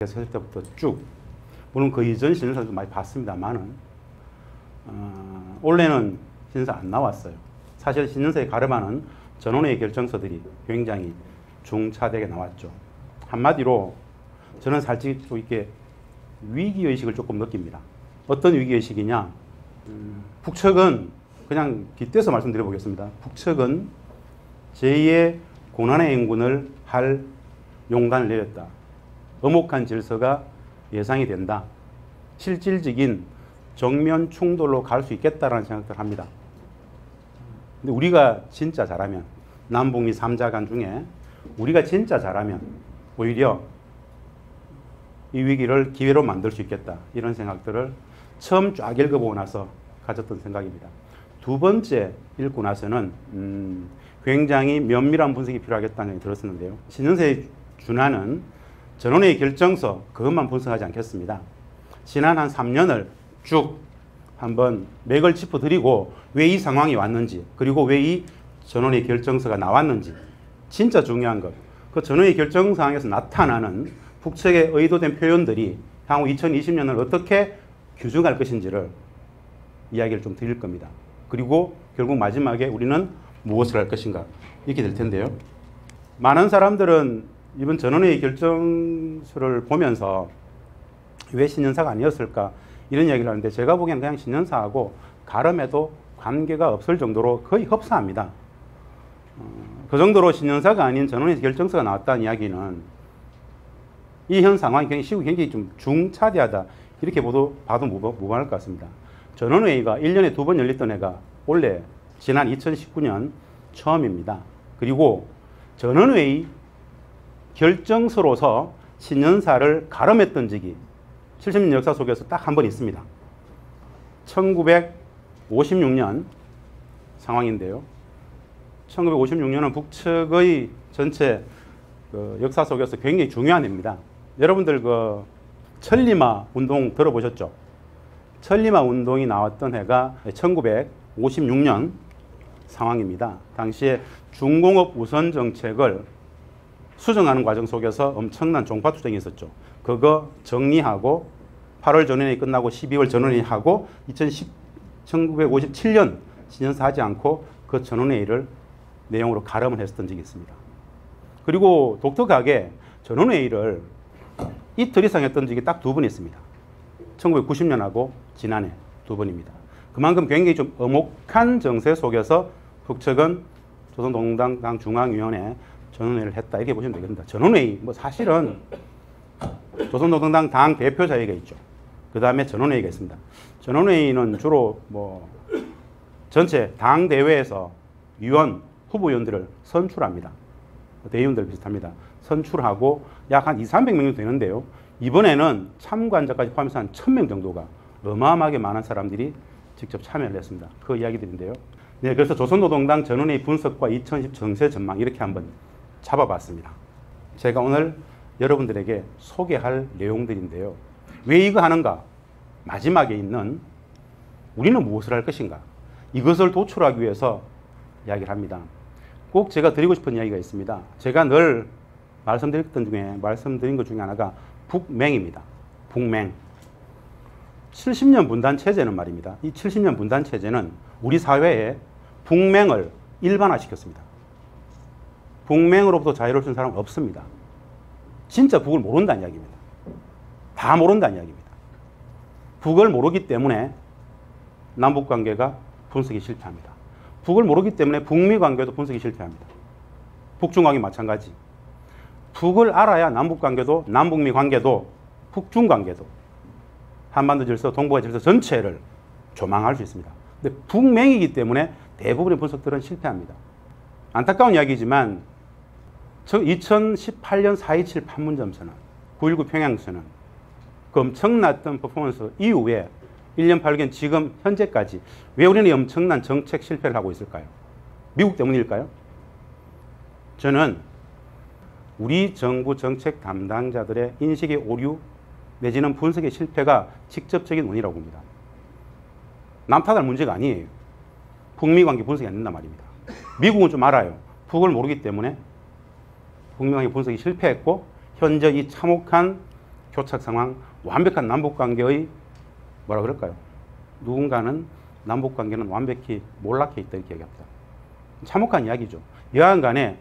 했을 때부터 쭉, 물론 그 이전 신년사도 많이 봤습니다만은, 올해는 신년사 안 나왔어요. 사실 신년사에 가름하는 전원회의 결정서들이 굉장히 중차대하게 나왔죠. 한마디로 저는 살짝 좀 이렇게 위기의식을 조금 느낍니다. 어떤 위기의식이냐? 북측은 그냥 빗대서 말씀드려보겠습니다. 북측은 제2의 고난의 행군을 할 용단을 내렸다. 엄혹한 질서가 예상이 된다. 실질적인 정면 충돌로 갈 수 있겠다라는 생각을 합니다. 근데 우리가 진짜 잘하면, 남북미 3자간 중에 우리가 진짜 잘하면 오히려 이 위기를 기회로 만들 수 있겠다. 이런 생각들을 처음 쫙 읽어보고 나서 가졌던 생각입니다. 두 번째 읽고 나서는 굉장히 면밀한 분석이 필요하겠다는 생각이 들었었는데요. 신년사에 준하는 전원회의 결정서 그것만 분석하지 않겠습니다. 지난 한 3년을 쭉 한번 맥을 짚어드리고 왜 이 상황이 왔는지, 그리고 왜 이 전원회의 결정서가 나왔는지, 진짜 중요한 것, 그 전원회의 결정사항에서 나타나는 북측의 의도된 표현들이 향후 2020년을 어떻게 규정할 것인지를 이야기를 좀 드릴 겁니다. 그리고 결국 마지막에 우리는 무엇을 할 것인가, 이렇게 될 텐데요. 많은 사람들은 이번 전원회의 결정서를 보면서 왜 신년사가 아니었을까 이런 이야기를 하는데, 제가 보기에는 그냥 신년사하고 가름에도 관계가 없을 정도로 거의 흡사합니다. 그 정도로 신년사가 아닌 전원회의 결정서가 나왔다는 이야기는 이 현 상황이 굉장히 좀 중차대하다, 이렇게 봐도 무방할 것 같습니다. 전원회의가 1년에 2번 열렸던 해가 원래 지난 2019년 처음입니다. 그리고 전원회의 결정서로서 신년사를 가름했던 적이 70년 역사 속에서 딱 한 번 있습니다. 1956년 상황인데요. 1956년은 북측의 전체 역사 속에서 굉장히 중요한 해입니다. 여러분들 그 천리마 운동 들어보셨죠? 천리마 운동이 나왔던 해가 1956년 상황입니다. 당시에 중공업 우선 정책을 수정하는 과정 속에서 엄청난 종파투쟁이 있었죠. 그거 정리하고 8월 전원회의 끝나고 12월 전원회의 하고 1957년 신년사 하지 않고 그 전원회의를 내용으로 가름을 했었던 적이 있습니다. 그리고 독특하게 전원회의를 이틀 이상 했던 적이 딱 2번 있습니다. 1990년하고 지난해 2번입니다. 그만큼 굉장히 좀 엄혹한 정세 속에서 북측은 조선노동당 중앙위원회 전원회의를 했다, 이렇게 보시면 되겠습니다. 전원회의, 뭐 사실은 조선노동당 당 대표자회의가 있죠. 그 다음에 전원회의가 있습니다. 전원회의는 주로 뭐 전체 당 대회에서 위원, 후보위원들을 선출합니다. 대의원들 비슷합니다. 선출하고 약 한 200~300명 되는데요. 이번에는 참관자까지 포함해서 한 1000명 정도가, 어마어마하게 많은 사람들이 직접 참여를 했습니다. 그 이야기들인데요. 네, 그래서 조선노동당 전원회의 분석과 2010 정세 전망, 이렇게 한번 잡아봤습니다. 제가 오늘 여러분들에게 소개할 내용들인데요. 왜 이거 하는가? 마지막에 있는 우리는 무엇을 할 것인가? 이것을 도출하기 위해서 이야기를 합니다. 꼭 제가 드리고 싶은 이야기가 있습니다. 제가 늘 말씀드린 것 중에 하나가 북맹입니다. 북맹. 70년 분단 체제는 말입니다. 이 70년 분단 체제는 우리 사회에 북맹을 일반화시켰습니다. 북맹으로부터 자유로울 수 있는 사람은 없습니다. 진짜 북을 모른다는 이야기입니다. 다 모른다는 이야기입니다. 북을 모르기 때문에 남북관계가 분석이 실패합니다. 북을 모르기 때문에 북미관계도 분석이 실패합니다. 북중관계 마찬가지. 북을 알아야 남북관계도, 남북미 관계도, 북중관계도, 한반도 질서, 동북아 질서 전체를 조망할 수 있습니다. 근데 북맹이기 때문에 대부분의 분석들은 실패합니다. 안타까운 이야기지만 2018년 4.27 판문점선언, 9.19 평양선언, 그 엄청났던 퍼포먼스 이후에 1년 8개월 지금 현재까지 왜 우리는 엄청난 정책 실패를 하고 있을까요? 미국 때문일까요? 저는 우리 정부 정책 담당자들의 인식의 오류 내지는 분석의 실패가 직접적인 원인이라고 봅니다. 남 탓할 문제가 아니에요. 북미 관계 분석이 안 된단 말입니다. 미국은 좀 알아요. 북을 모르기 때문에 북미 관계 분석이 실패했고 현재 이 참혹한 교착 상황, 완벽한 남북관계의 뭐라 그럴까요? 누군가는 남북관계는 완벽히 몰락해 있다 이렇게 얘기합니다. 참혹한 이야기죠. 여하간 간에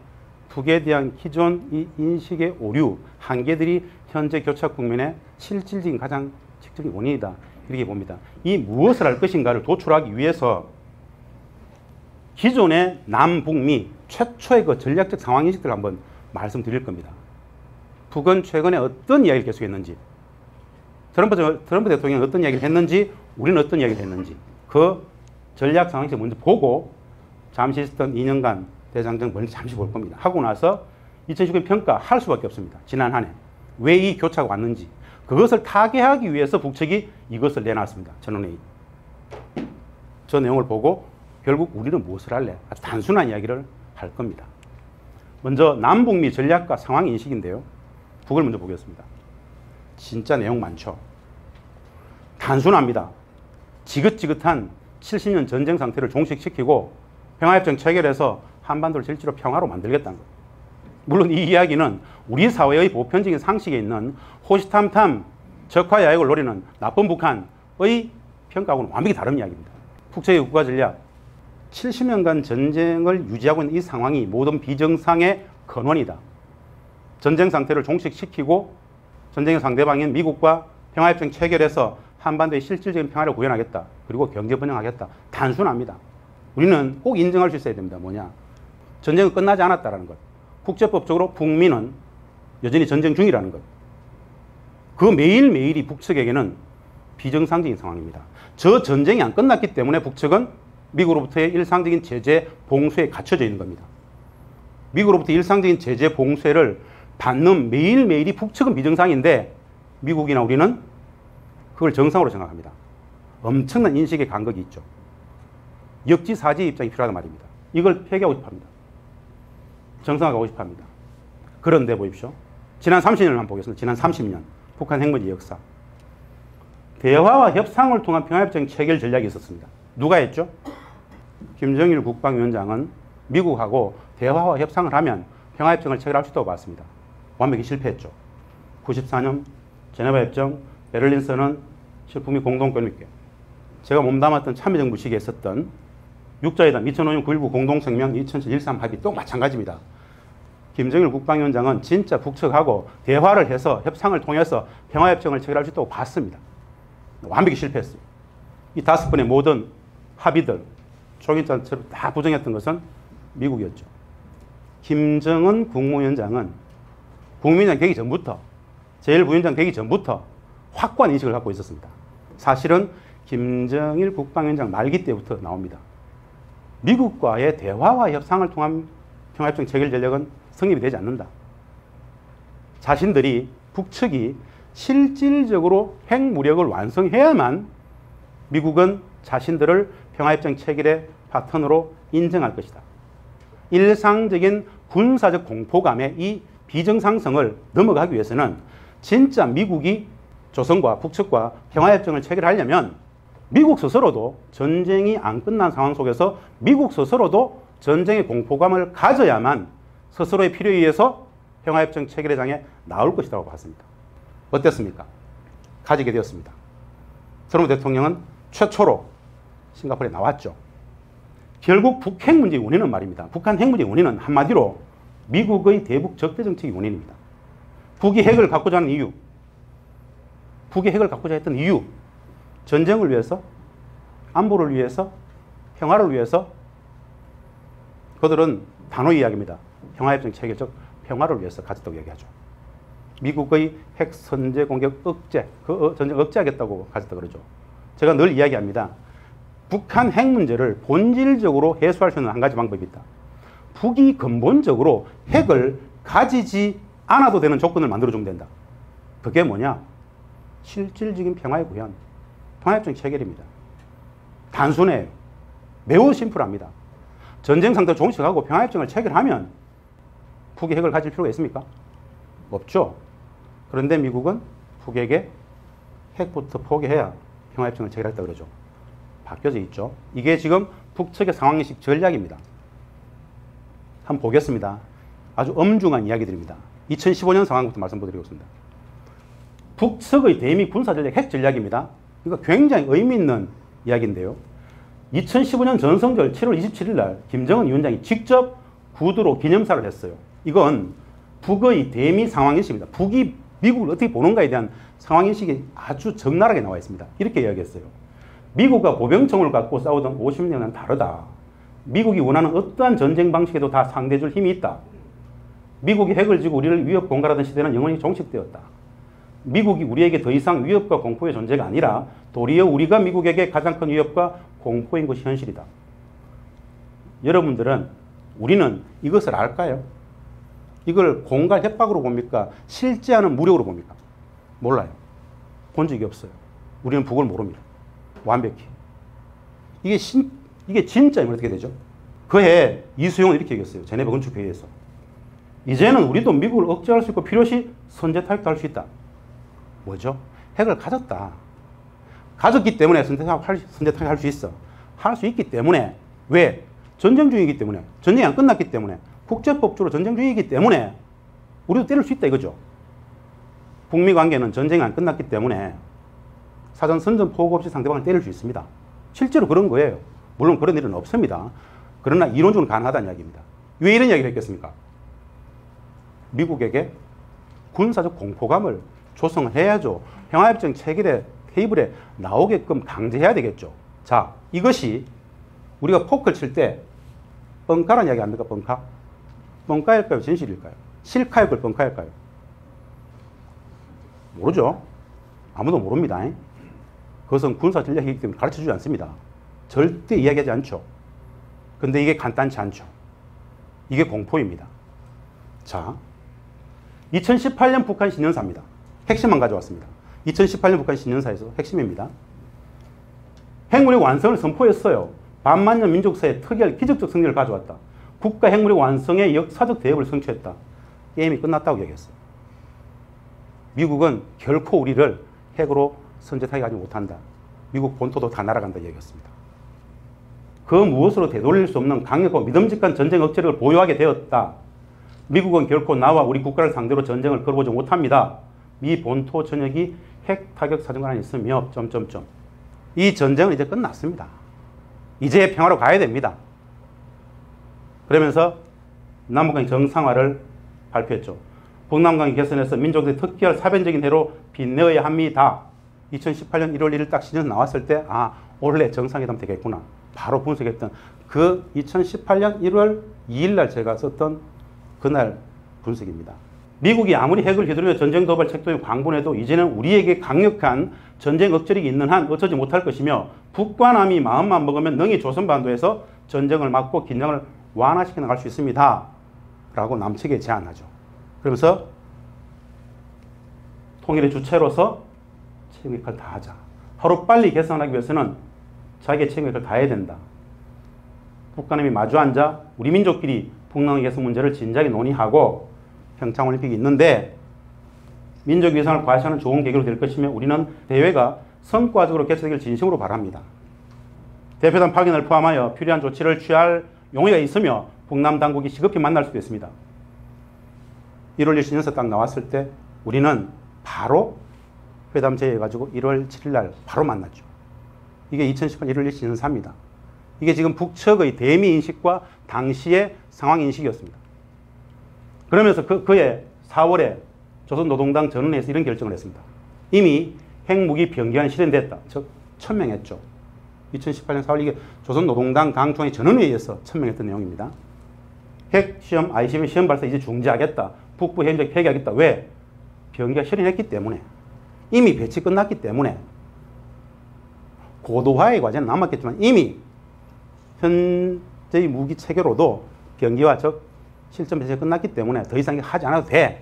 북에 대한 기존 이 인식의 오류, 한계들이 현재 교착 국면의 실질적인 가장 직접적인 원인이다. 이렇게 봅니다. 이 무엇을 할 것인가를 도출하기 위해서 기존의 남북미 최초의 그 전략적 상황인식들을 한번 말씀드릴 겁니다. 북은 최근에 어떤 이야기를 계속했는지, 트럼프 대통령이 어떤 이야기를 했는지, 우리는 어떤 이야기를 했는지, 그 전략 상황인식을 먼저 보고 잠시 있었던 2년간 대장정 먼저 잠시 볼 겁니다. 하고 나서 2019년 평가할 수밖에 없습니다. 지난 한 해. 왜 이 교차가 왔는지. 그것을 타개하기 위해서 북측이 이것을 내놨습니다. 전원회의. 저 내용을 보고 결국 우리는 무엇을 할래? 아주 단순한 이야기를 할 겁니다. 먼저 남북미 전략과 상황 인식인데요. 북을 먼저 보겠습니다. 진짜 내용 많죠. 단순합니다. 지긋지긋한 70년 전쟁 상태를 종식시키고 평화협정 체결해서 한반도를 실제로 평화로 만들겠다는 것. 물론 이 이야기는 우리 사회의 보편적인 상식에 있는 호시탐탐 적화야욕을 노리는 나쁜 북한의 평가하고는 완벽히 다른 이야기입니다. 북측의 국가 전략, 70년간 전쟁을 유지하고 있는 이 상황이 모든 비정상의 근원이다. 전쟁 상태를 종식시키고 전쟁의 상대방인 미국과 평화협정 체결해서 한반도의 실질적인 평화를 구현하겠다. 그리고 경제 번영하겠다. 단순합니다. 우리는 꼭 인정할 수 있어야 됩니다. 뭐냐? 전쟁은 끝나지 않았다는 것. 국제법적으로 북미는 여전히 전쟁 중이라는 것. 그 매일매일이 북측에게는 비정상적인 상황입니다. 저 전쟁이 안 끝났기 때문에 북측은 미국으로부터의 일상적인 제재 봉쇄에 갇혀져 있는 겁니다. 미국으로부터 일상적인 제재 봉쇄를 받는 매일매일이 북측은 비정상인데 미국이나 우리는 그걸 정상으로 생각합니다. 엄청난 인식의 간극이 있죠. 역지사지 입장이 필요하단 말입니다. 이걸 폐기하고 싶어 합니다. 정상화하고 싶어 합니다. 그런데 보십시오. 지난 30년을 한번 보겠습니다. 지난 30년. 북한 핵문제 역사. 대화와 협상을 통한 평화협정 체결 전략이 있었습니다. 누가 했죠? 김정일 국방위원장은 미국하고 대화와 협상을 하면 평화협정을 체결할 수 있다고 봤습니다. 완벽히 실패했죠. 94년 제네바 협정, 베를린 선언, 북미 공동권익회. 제가 몸담았던 참여정부 시기에 있었던 육자회담 2005년 9.19 공동성명 2007 13 합의 또 마찬가지입니다. 김정일 국방위원장은 진짜 북측하고 대화를 해서 협상을 통해서 평화협정을 체결할 수 있다고 봤습니다. 완벽히 실패했어요. 이 5번의 모든 합의들, 초긴장처럼 다 부정했던 것은 미국이었죠. 김정은 국무위원장은 국무위원장 되기 전부터, 제1부위원장 되기 전부터 확고한 인식을 갖고 있었습니다. 사실은 김정일 국방위원장 말기 때부터 나옵니다. 미국과의 대화와 협상을 통한 평화협정 체결 전략은 성립이 되지 않는다. 자신들이 북측이 실질적으로 핵무력을 완성해야만 미국은 자신들을 평화협정 체결의 파트너로 인정할 것이다. 일상적인 군사적 공포감의 이 비정상성을 넘어가기 위해서는 진짜 미국이 조선과 북측과 평화협정을 체결하려면 미국 스스로도 전쟁이 안 끝난 상황 속에서 미국 스스로도 전쟁의 공포감을 가져야만 스스로의 필요에 의해서 평화협정 체결의 장에 나올 것이라고 봤습니다. 어땠습니까? 가지게 되었습니다. 트럼프 대통령은 최초로 싱가포르에 나왔죠. 결국 북핵 문제의 원인은 말입니다. 북한 핵 문제의 원인은 한마디로 미국의 대북 적대 정책의 원인입니다. 북이 핵을 갖고자 하는 이유, 북이 핵을 갖고자 했던 이유, 전쟁을 위해서, 안보를 위해서, 평화를 위해서. 그들은 단호 이야기입니다. 평화협정 체결, 즉 평화를 위해서 가졌다고 얘기하죠. 미국의 핵 선제 공격 억제, 그 전쟁 억제하겠다고 가졌다 그러죠. 제가 늘 이야기합니다. 북한 핵 문제를 본질적으로 해소할 수 있는 한 가지 방법이 있다. 북이 근본적으로 핵을 가지지 않아도 되는 조건을 만들어주면 된다. 그게 뭐냐? 실질적인 평화의 구현, 평화협정 체결입니다. 단순해요. 매우 심플합니다. 전쟁 상태로 종식하고 평화협정을 체결하면 북이 핵을 가질 필요가 있습니까? 없죠. 그런데 미국은 북에게 핵부터 포기해야 평화협정을 체결했다 그러죠. 바뀌어져 있죠. 이게 지금 북측의 상황인식 전략입니다. 한번 보겠습니다. 아주 엄중한 이야기들입니다. 2015년 상황부터 말씀드리겠습니다. 북측의 대미 군사전략 핵 전략입니다. 이거 굉장히 의미 있는 이야기인데요. 2015년 전성절 7월 27일 날 김정은 위원장이 직접 구두로 기념사를 했어요. 이건 북의 대미 상황인식입니다. 북이 미국을 어떻게 보는가에 대한 상황인식이 아주 적나라하게 나와 있습니다. 이렇게 이야기했어요. 미국과 보병청을 갖고 싸우던 50년은 다르다. 미국이 원하는 어떠한 전쟁 방식에도 다 상대해줄 힘이 있다. 미국이 핵을 쥐고 우리를 위협 공갈하던 시대는 영원히 종식되었다. 미국이 우리에게 더 이상 위협과 공포의 존재가 아니라 도리어 우리가 미국에게 가장 큰 위협과 공포인 것이 현실이다. 여러분들은 우리는 이것을 알까요? 이걸 공갈 협박으로 봅니까? 실제하는 무력으로 봅니까? 몰라요. 본 적이 없어요. 우리는 북을 모릅니다. 완벽히. 이게 진짜이면 어떻게 되죠? 그해 이수용은 이렇게 얘기했어요. 제네바 건축회의에서. 이제는 우리도 미국을 억제할 수 있고 필요시 선제 타격도 할 수 있다. 뭐죠? 핵을 가졌다. 가졌기 때문에 선제 타격 할 수 있어. 할 수 있기 때문에. 왜? 전쟁 중이기 때문에. 전쟁이 안 끝났기 때문에. 국제법적으로 전쟁 중이기 때문에 우리도 때릴 수 있다 이거죠. 북미 관계는 전쟁이 안 끝났기 때문에 사전 선전 포고 없이 상대방을 때릴 수 있습니다. 실제로 그런 거예요. 물론 그런 일은 없습니다. 그러나 이론적으로 가능하다는 이야기입니다. 왜 이런 이야기를 했겠습니까? 미국에게 군사적 공포감을 조성을 해야죠. 평화협정 체결의 테이블에 나오게끔 강제해야 되겠죠. 자, 이것이 우리가 포크를 칠 때 뻥카라는 이야기 아닙니까? 뻥카? 뻥카일까요? 진실일까요? 실카일까요? 뻥카일까요? 모르죠. 아무도 모릅니다. 그것은 군사 전략이기 때문에 가르쳐주지 않습니다. 절대 이야기하지 않죠. 근데 이게 간단치 않죠. 이게 공포입니다. 자, 2018년 북한 신년사입니다. 핵심만 가져왔습니다. 2018년 북한 신년사에서 핵심입니다. 핵무력 완성을 선포했어요. 반만년 민족사에 특이할 기적적 승리를 가져왔다. 국가 핵무력 완성의 역사적 대업을 성취했다. 게임이 끝났다고 얘기했어요. 미국은 결코 우리를 핵으로 선제 타격하지 못한다. 미국 본토도 다 날아간다 얘기했습니다. 그 무엇으로 되돌릴 수 없는 강력하고 믿음직한 전쟁 억제력을 보유하게 되었다. 미국은 결코 나와 우리 국가를 상대로 전쟁을 걸어보지 못합니다. 미 본토 전역이 핵 타격 사정관 안에 있으며 이 전쟁은 이제 끝났습니다. 이제 평화로 가야 됩니다. 그러면서 남북간의 정상화를 발표했죠. 북남관계 개선에서 민족들이 특기할 사변적인 해로 빛내어야 합니다. 2018년 1월 1일 딱 신년 나왔을 때 원래 정상회담 되겠구나. 바로 분석했던 그 2018년 1월 2일 날 제가 썼던 그날 분석입니다. 미국이 아무리 핵을 휘두르며 전쟁 도발 책도에 광분해도 이제는 우리에게 강력한 전쟁 억제력이 있는 한 어쩌지 못할 것이며 북과 남이 마음만 먹으면 능히 조선반도에서 전쟁을 막고 긴장을 완화시켜 나갈 수 있습니다. 라고 남측에 제안하죠. 그러면서 통일의 주체로서 책임 역할을 다하자. 하루빨리 개선하기 위해서는 자기의 책임 역할을 다해야 된다. 북과 남이 마주 앉아 우리 민족끼리 북남 개선 문제를 진작에 논의하고 평창올림픽이 있는데 민족 위상을 과시하는 좋은 계기로 될 것이며 우리는 대회가 성과적으로 개최되길 진심으로 바랍니다. 대표단 파견을 포함하여 필요한 조치를 취할 용의가 있으며 북남 당국이 시급히 만날 수도 있습니다. 1월 1일 신년사 딱 나왔을 때 우리는 바로 회담 제의해가지고 1월 7일 날 바로 만났죠. 이게 2018년 1월 1일 신년사입니다. 이게 지금 북측의 대미 인식과 당시의 상황 인식이었습니다. 그러면서 그해 4월에 조선노동당 전원회에서 이런 결정을 했습니다. 이미 핵무기 병기한 실현됐다. 즉 천명했죠. 2018년 4월 이게 조선노동당 당중앙회 전원회의에서 천명했던 내용입니다. 핵시험, ICBM 시험 발사 이제 중지하겠다. 북부 핵무기 폐기하겠다. 왜? 병기가 실현했기 때문에. 이미 배치 끝났기 때문에. 고도화의 과제는 남았겠지만 이미 현재의 무기 체계로도 병기와 즉 실전 배치가 끝났기 때문에 더 이상 하지 않아도 돼.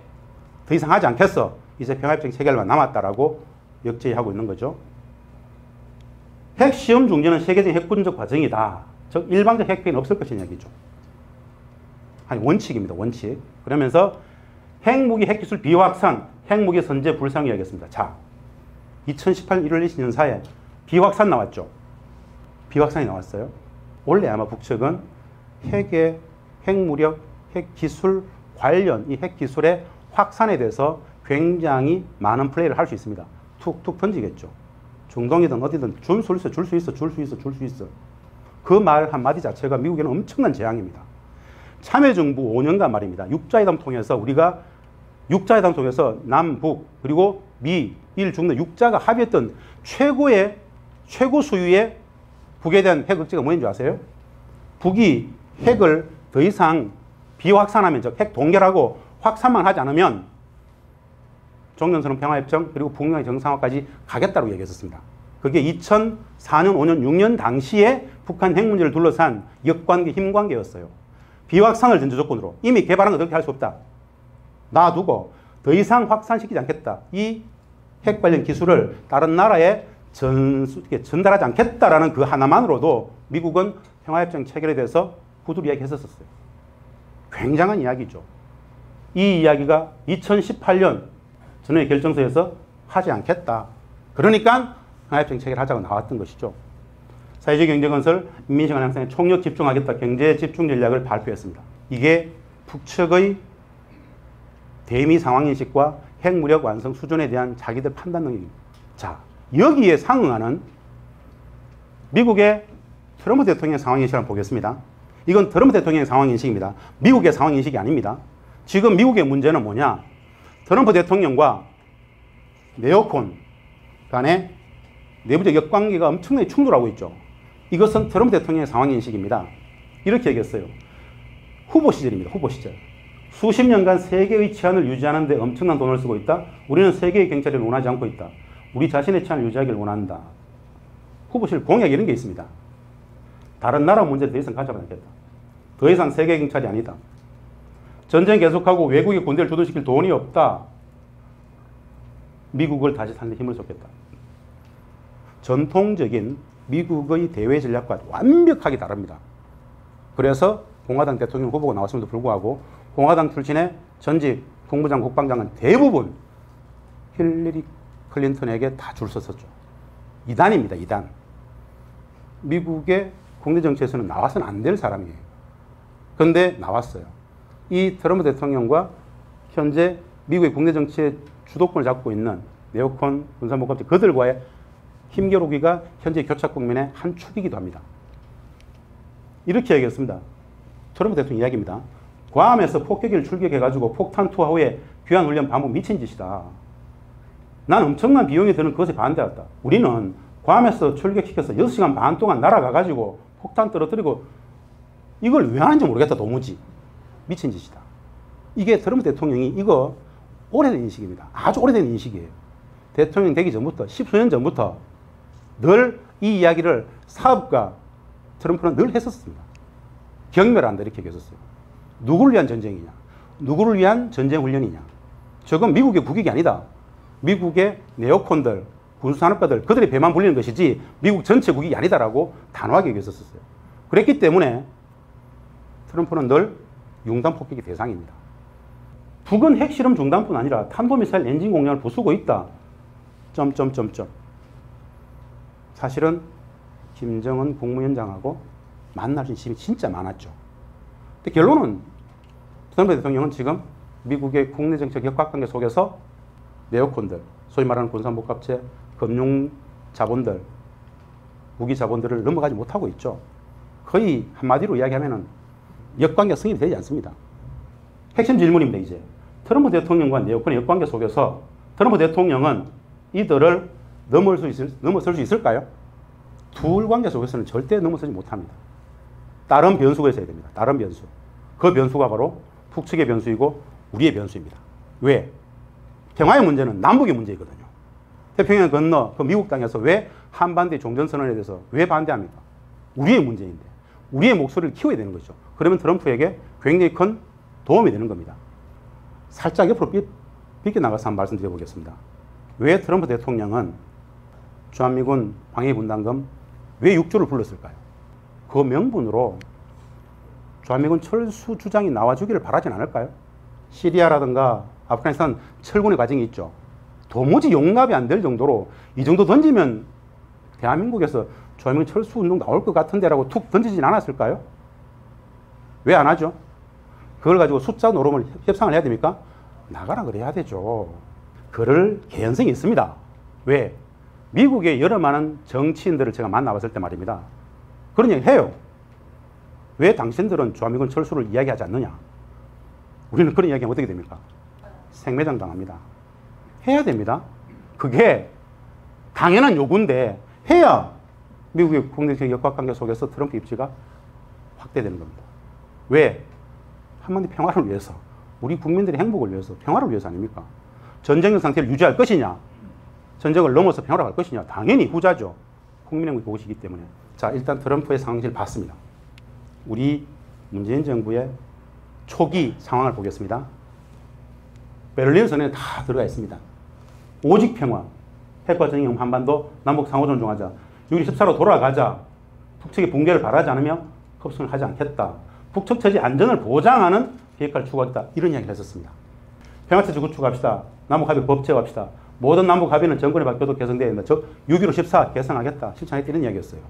더 이상 하지 않겠어. 이제 평화협정 체결만 남았다라고 역제하고 있는 거죠. 핵시험 중지는 세계적인 핵군적 과정이다. 즉 일방적 핵폐기는 없을 것이라는 얘기죠. 아니 원칙입니다. 원칙. 그러면서 핵무기 핵기술 비확산, 핵무기 선제 불사용 이야기했습니다. 자, 2018년 1월 20년사에 비확산 나왔죠. 비확산이 나왔어요. 원래 아마 북측은 핵의 핵무력, 핵기술 관련 이 핵기술의 확산에 대해서 굉장히 많은 플레이를 할 수 있습니다. 툭툭 던지겠죠. 중동이든 어디든 줄 수 있어, 줄 수 있어, 줄 수 있어, 줄 수 있어. 그 말 한마디 자체가 미국에는 엄청난 재앙입니다. 참여정부 5년간 말입니다. 육자회담 통해서 우리가 육자회담 통해서 남북 그리고 미, 일, 중의 육자가 합의했던 최고 수위의 북에 대한 핵 억제가 뭐인 줄 아세요? 북이 핵을 더 이상 비확산하면, 즉 핵 동결하고 확산만 하지 않으면 종전선언 평화협정 그리고 북미 정상화까지 가겠다고 얘기했었습니다. 그게 2004년, 5년, 6년 당시에 북한 핵 문제를 둘러싼 역관계, 힘관계였어요. 비확산을 전제 조건으로 이미 개발한 거 그렇게 할 수 없다. 놔두고 더 이상 확산시키지 않겠다. 이 핵 관련 기술을 다른 나라에 전달하지 않겠다라는 그 하나만으로도 미국은 평화협정 체결에 대해서 후두리 이야기했었어요. 굉장한 이야기죠. 이 이야기가 2018년 전후의 결정서에서 하지 않겠다. 그러니까 평화협정 체결하자고 나왔던 것이죠. 사회주의 경제건설, 인민시간 향상에 총력 집중하겠다 경제 집중 전략을 발표했습니다. 이게 북측의 대미 상황인식과 핵무력 완성 수준에 대한 자기들 판단 능력입니다. 자, 여기에 상응하는 미국의 트럼프 대통령의 상황인식을 한번 보겠습니다. 이건 트럼프 대통령의 상황인식입니다. 미국의 상황인식이 아닙니다. 지금 미국의 문제는 뭐냐? 트럼프 대통령과 네오콘 간의 내부적 역관계가 엄청나게 충돌하고 있죠. 이것은 트럼프 대통령의 상황인식입니다. 이렇게 얘기했어요. 후보 시절입니다. 후보 시절. 수십 년간 세계의 치안을 유지하는 데 엄청난 돈을 쓰고 있다. 우리는 세계의 경찰을 원하지 않고 있다. 우리 자신의 치안을 유지하기를 원한다. 후보 시절 공약 이런 게 있습니다. 다른 나라 문제를 더 이상 가져가지 않겠다. 더 이상 세계 경찰이 아니다. 전쟁 계속하고 외국의 군대를 주도시킬 돈이 없다. 미국을 다시 사는 데 힘을 쏟겠다. 전통적인 미국의 대외 전략과 완벽하게 다릅니다. 그래서 공화당 대통령 후보가 나왔음에도 불구하고 공화당 출신의 전직 국무장, 국방장은 대부분 힐러리 클린턴에게 다 줄 섰었죠. 이단입니다, 이단. 미국의 국내 정치에서는 나와서는 안 될 사람이에요. 그런데 나왔어요. 이 트럼프 대통령과 현재 미국의 국내 정치의 주도권을 잡고 있는 네오콘, 군사목합체 그들과의 힘겨루기가 현재 교착 국면의 한 축이기도 합니다. 이렇게 얘기했습니다. 트럼프 대통령 이야기입니다. 괌에서 폭격기를 출격해가지고 폭탄 투하 후에 귀환 훈련 반복 미친 짓이다. 난 엄청난 비용이 드는 그것에 반대했다. 우리는 괌에서 출격시켜서 6시간 반 동안 날아가가지고 폭탄 떨어뜨리고 이걸 왜 하는지 모르겠다 도무지. 미친 짓이다. 이게 트럼프 대통령이 이거 오래된 인식입니다. 아주 오래된 인식이에요. 대통령 되기 전부터 10수년 전부터 늘 이 이야기를 사업가 트럼프는 늘 했었습니다. 경멸한다 이렇게 얘기했었어요. 누구를 위한 전쟁이냐? 누구를 위한 전쟁 훈련이냐? 저건 미국의 국익이 아니다. 미국의 네오콘들, 군수산업가들 그들의 배만 불리는 것이지 미국 전체 국익이 아니다라고 단호하게 얘기했었어요. 그랬기 때문에 트럼프는 늘 융단 폭격의 대상입니다. 북은 핵실험 중단뿐 아니라 탄도미사일 엔진 공략을 부수고 있다. 사실은 김정은 국무위원장하고 만날 수 있는 시간이 진짜 많았죠. 근데 결론은 트럼프 대통령은 지금 미국의 국내 정책 역학관계 속에서 네오콘들, 소위 말하는 군사목합체, 금융 자본들, 무기 자본들을 넘어가지 못하고 있죠. 거의 한마디로 이야기하면은 역관계가 성립이 되지 않습니다. 핵심 질문입니다, 이제. 트럼프 대통령과 네오콘의 역관계 속에서 트럼프 대통령은 이들을 넘어설 수 있을까요? 둘 관계 속에서는 절대 넘어서지 못합니다. 다른 변수가 있어야 됩니다. 다른 변수. 그 변수가 바로 북측의 변수이고 우리의 변수입니다. 왜? 평화의 문제는 남북의 문제이거든요. 태평양 건너 그 미국 땅에서 왜 한반도의 종전선언에 대해서 왜 반대합니까? 우리의 문제인데 우리의 목소리를 키워야 되는 거죠. 그러면 트럼프에게 굉장히 큰 도움이 되는 겁니다. 살짝 옆으로 비껴나가서 한번 말씀드려보겠습니다. 왜 트럼프 대통령은 주한미군 방위분담금 왜 6조를 불렀을까요? 그 명분으로 주한미군 철수 주장이 나와주기를 바라진 않을까요? 시리아라든가 아프가니스탄 철군의 과정이 있죠. 도무지 용납이 안 될 정도로 이 정도 던지면 대한민국에서 주한미군 철수 운동 나올 것 같은데라고 툭 던지진 않았을까요? 왜 안 하죠? 그걸 가지고 숫자 노름을 협상을 해야 됩니까? 나가라 그래야 되죠. 그럴 개연성이 있습니다. 왜? 미국의 여러 많은 정치인들을 제가 만나봤을 때 말입니다. 그런 얘기 해요. 왜 당신들은 주한미군 철수를 이야기하지 않느냐? 우리는 그런 이야기하면 어떻게 됩니까? 생매장 당합니다. 해야 됩니다. 그게 당연한 요구인데 해야 미국의 국내적 역학관계 속에서 트럼프 입지가 확대되는 겁니다. 왜? 한반도 평화를 위해서, 우리 국민들의 행복을 위해서, 평화를 위해서 아닙니까? 전쟁의 상태를 유지할 것이냐, 전쟁을 넘어서 평화로 갈 것이냐, 당연히 후자죠. 국민행복이 보시기 때문에. 자, 일단 트럼프의 상황실을 봤습니다. 우리 문재인 정부의 초기 상황을 보겠습니다. 베를린 선언에 다 들어가 있습니다. 오직 평화, 핵과 전쟁 한반도, 남북 상호 존중하자, 6.25 14로 돌아가자, 북측의 붕괴를 바라지 않으며 협상을 하지 않겠다, 북측 처지 안전을 보장하는 비핵화를 추구하겠다, 이런 이야기를 했었습니다. 평화체제 구축합시다, 남북합의 법 제고합시다, 모든 남북합의는 정권이 바뀌어도 개성돼야 된다, 즉 6.15 14 개성하겠다, 실천하겠다, 이런 이야기였어요.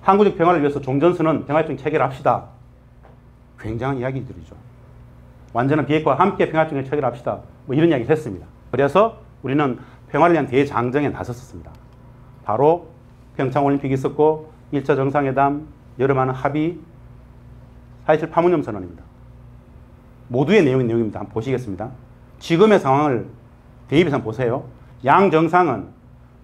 항구적 평화를 위해서 종전선언 평화협정 체결합시다. 굉장한 이야기들이죠. 완전한 비핵화와 함께 평화협정을 체결합시다, 뭐 이런 이야기를 했습니다. 그래서 우리는 평화를 위한 대장정에 나섰습니다. 바로 평창올림픽이 있었고 1차 정상회담, 여러 많은 합의, 4.27 판문점 선언입니다. 모두의 내용입니다. 한번 보시겠습니다. 지금의 상황을 대입해서 한번 보세요. 양 정상은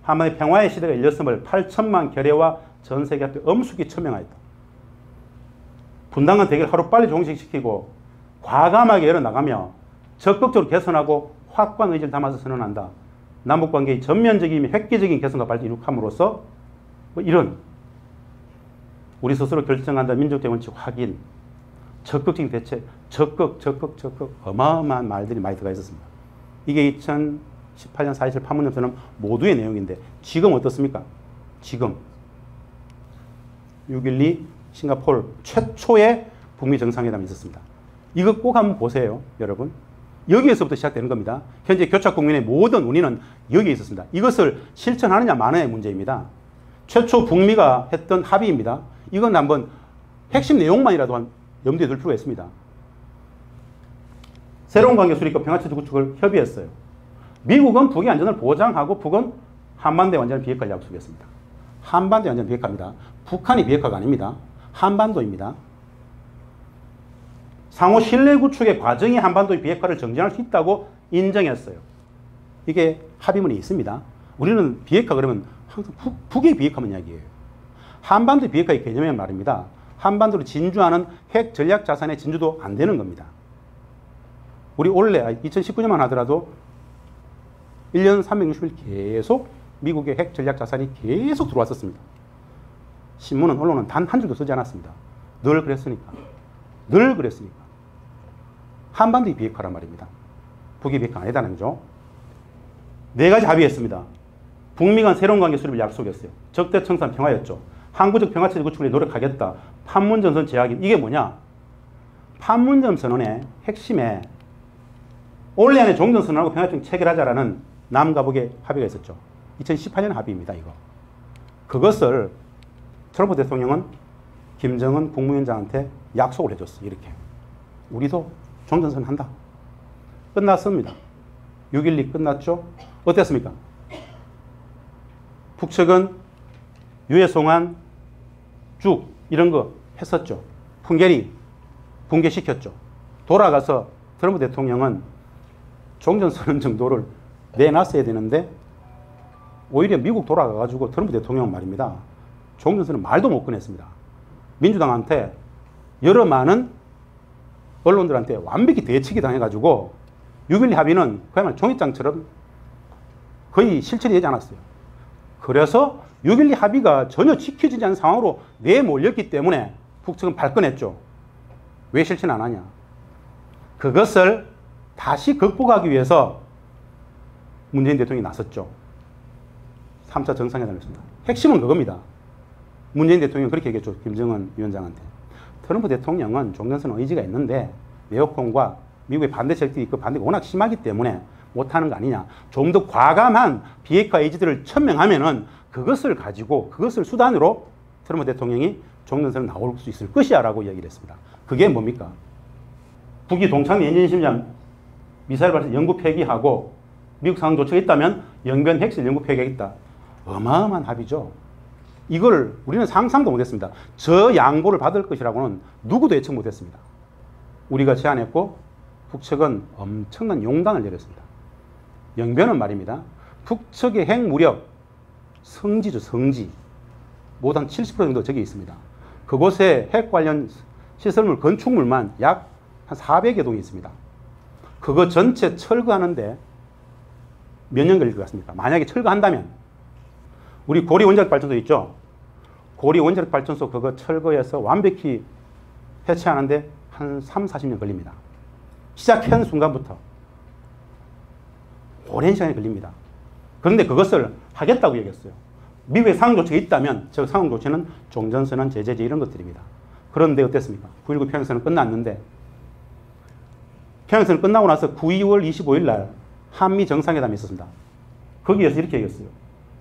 한반도의 평화의 시대가 열렸음을 8천만 결의와 전 세계 앞에 엄숙히 천명하였다. 분당한 대결을 하루빨리 종식시키고 과감하게 열어나가며 적극적으로 개선하고 확고한 의지를 담아서 선언한다. 남북관계의 전면적이며 획기적인 개선과 발전을 이룩함으로써 뭐 이런 우리 스스로 결정한다 민족적 원칙 확인, 적극적인 대책, 적극 어마어마한 말들이 많이 들어가 있었습니다. 이게 2018년 4.27 판문점 선언 모두의 내용인데 지금 어떻습니까? 지금 6.12 싱가포르 최초의 북미 정상회담이 있었습니다. 이거 꼭 한번 보세요, 여러분. 여기에서부터 시작되는 겁니다. 현재 교착 국민의 모든 운이는 여기에 있었습니다. 이것을 실천하느냐 마느냐의 문제입니다. 최초 북미가 했던 합의입니다. 이건 한번 핵심 내용만이라도 염두에 둘 필요가 있습니다. 새로운 관계 수립과 평화체제 구축을 협의했어요. 미국은 북의 안전을 보장하고 북은 한반도의 완전한 비핵화를 약속했습니다. 한반도의 완전한 비핵화입니다. 북한이 비핵화가 아닙니다. 한반도입니다. 상호 신뢰 구축의 과정이 한반도의 비핵화를 정진할 수 있다고 인정했어요. 이게 합의문이 있습니다. 우리는 비핵화 그러면 항상 북의 비핵화만 이야기해요. 한반도의 비핵화의 개념은 말입니다. 한반도를 진주하는 핵 전략 자산의 진주도 안 되는 겁니다. 우리 원래 2019년만 하더라도 1년 360일 계속 미국의 핵 전략 자산이 계속 들어왔었습니다. 신문은 언론은 단 한 줄도 쓰지 않았습니다. 늘 그랬으니까. 늘 그랬으니까. 한반도의 비핵화란 말입니다. 북의 비핵화 아니다는 거죠. 4가지 합의했습니다. 북미 간 새로운 관계 수립을 약속했어요. 적대청산 평화였죠. 항구적 평화체제 구축을 노력하겠다. 판문점 선언 제약이 이게 뭐냐? 판문점 선언의 핵심에 올해 안에 종전선언하고 평화협정 체결하자라는 남과 북의 합의가 있었죠. 2018년 합의입니다. 이거. 그것을 트럼프 대통령은 김정은 국무위원장한테 약속을 해줬어요. 이렇게. 우리도 종전선언 한다. 끝났습니다. 6.12 끝났죠? 어땠습니까? 북측은 유해 송환, 쭉 이런 거 했었죠. 풍계리 붕괴시켰죠. 돌아가서 트럼프 대통령은 종전선언 정도를 내놨어야 되는데 오히려 미국 돌아가가지고 트럼프 대통령은 말입니다. 종전선언 말도 못 꺼냈습니다. 민주당한테 여러 많은 언론들한테 완벽히 대치기 당해가지고 6.12 합의는 그야말로 종이장처럼 거의 실천이 되지 않았어요. 그래서 6.12 합의가 전혀 지켜지지 않은 상황으로 내몰렸기 때문에 북측은 발끈했죠. 왜 실천 안 하냐. 그것을 다시 극복하기 위해서 문재인 대통령이 나섰죠. 3차 정상회담을 했습니다. 핵심은 그겁니다. 문재인 대통령은 그렇게 얘기했죠. 김정은 위원장한테. 트럼프 대통령은 종전선언 의지가 있는데 네오콘과 미국의 반대 세력들이 그 반대가 워낙 심하기 때문에 못하는 거 아니냐. 좀 더 과감한 비핵화 의지들을 천명하면은 그것을 가지고 그것을 수단으로 트럼프 대통령이 종전선언 나올 수 있을 것이야 라고 얘기를 했습니다. 그게 뭡니까? 북이 동창 연전심장 미사일 발사 영구 폐기하고 미국 상황 조치가 있다면 영변 핵실 연구 폐기가 있다. 어마어마한 합의죠. 이걸 우리는 상상도 못했습니다. 저 양보를 받을 것이라고는 누구도 예측 못했습니다. 우리가 제안했고 북측은 엄청난 용단을 내렸습니다. 영변은 말입니다. 북측의 핵 무력 성지죠. 성지. 모두 한 70% 정도 적혀 있습니다. 그곳에 핵 관련 시설물, 건축물만 약 한 400여 동이 있습니다. 그거 전체 철거하는데 몇 년 걸릴 것 같습니까? 만약에 철거한다면 우리 고리 원자력 발전소 있죠? 고리 원자력 발전소 그거 철거해서 완벽히 해체하는데 한 3, 40년 걸립니다. 시작한 순간부터 오랜 시간이 걸립니다. 그런데 그것을 하겠다고 얘기했어요. 미국의 상응 조치가 있다면 저 상응 조치는 종전선언, 제재제 이런 것들입니다. 그런데 어땠습니까? 9.19 평양선언 끝났는데 평양선언 끝나고 나서 9월 25일 날 한미 정상회담이 있었습니다. 거기에서 이렇게 얘기했어요.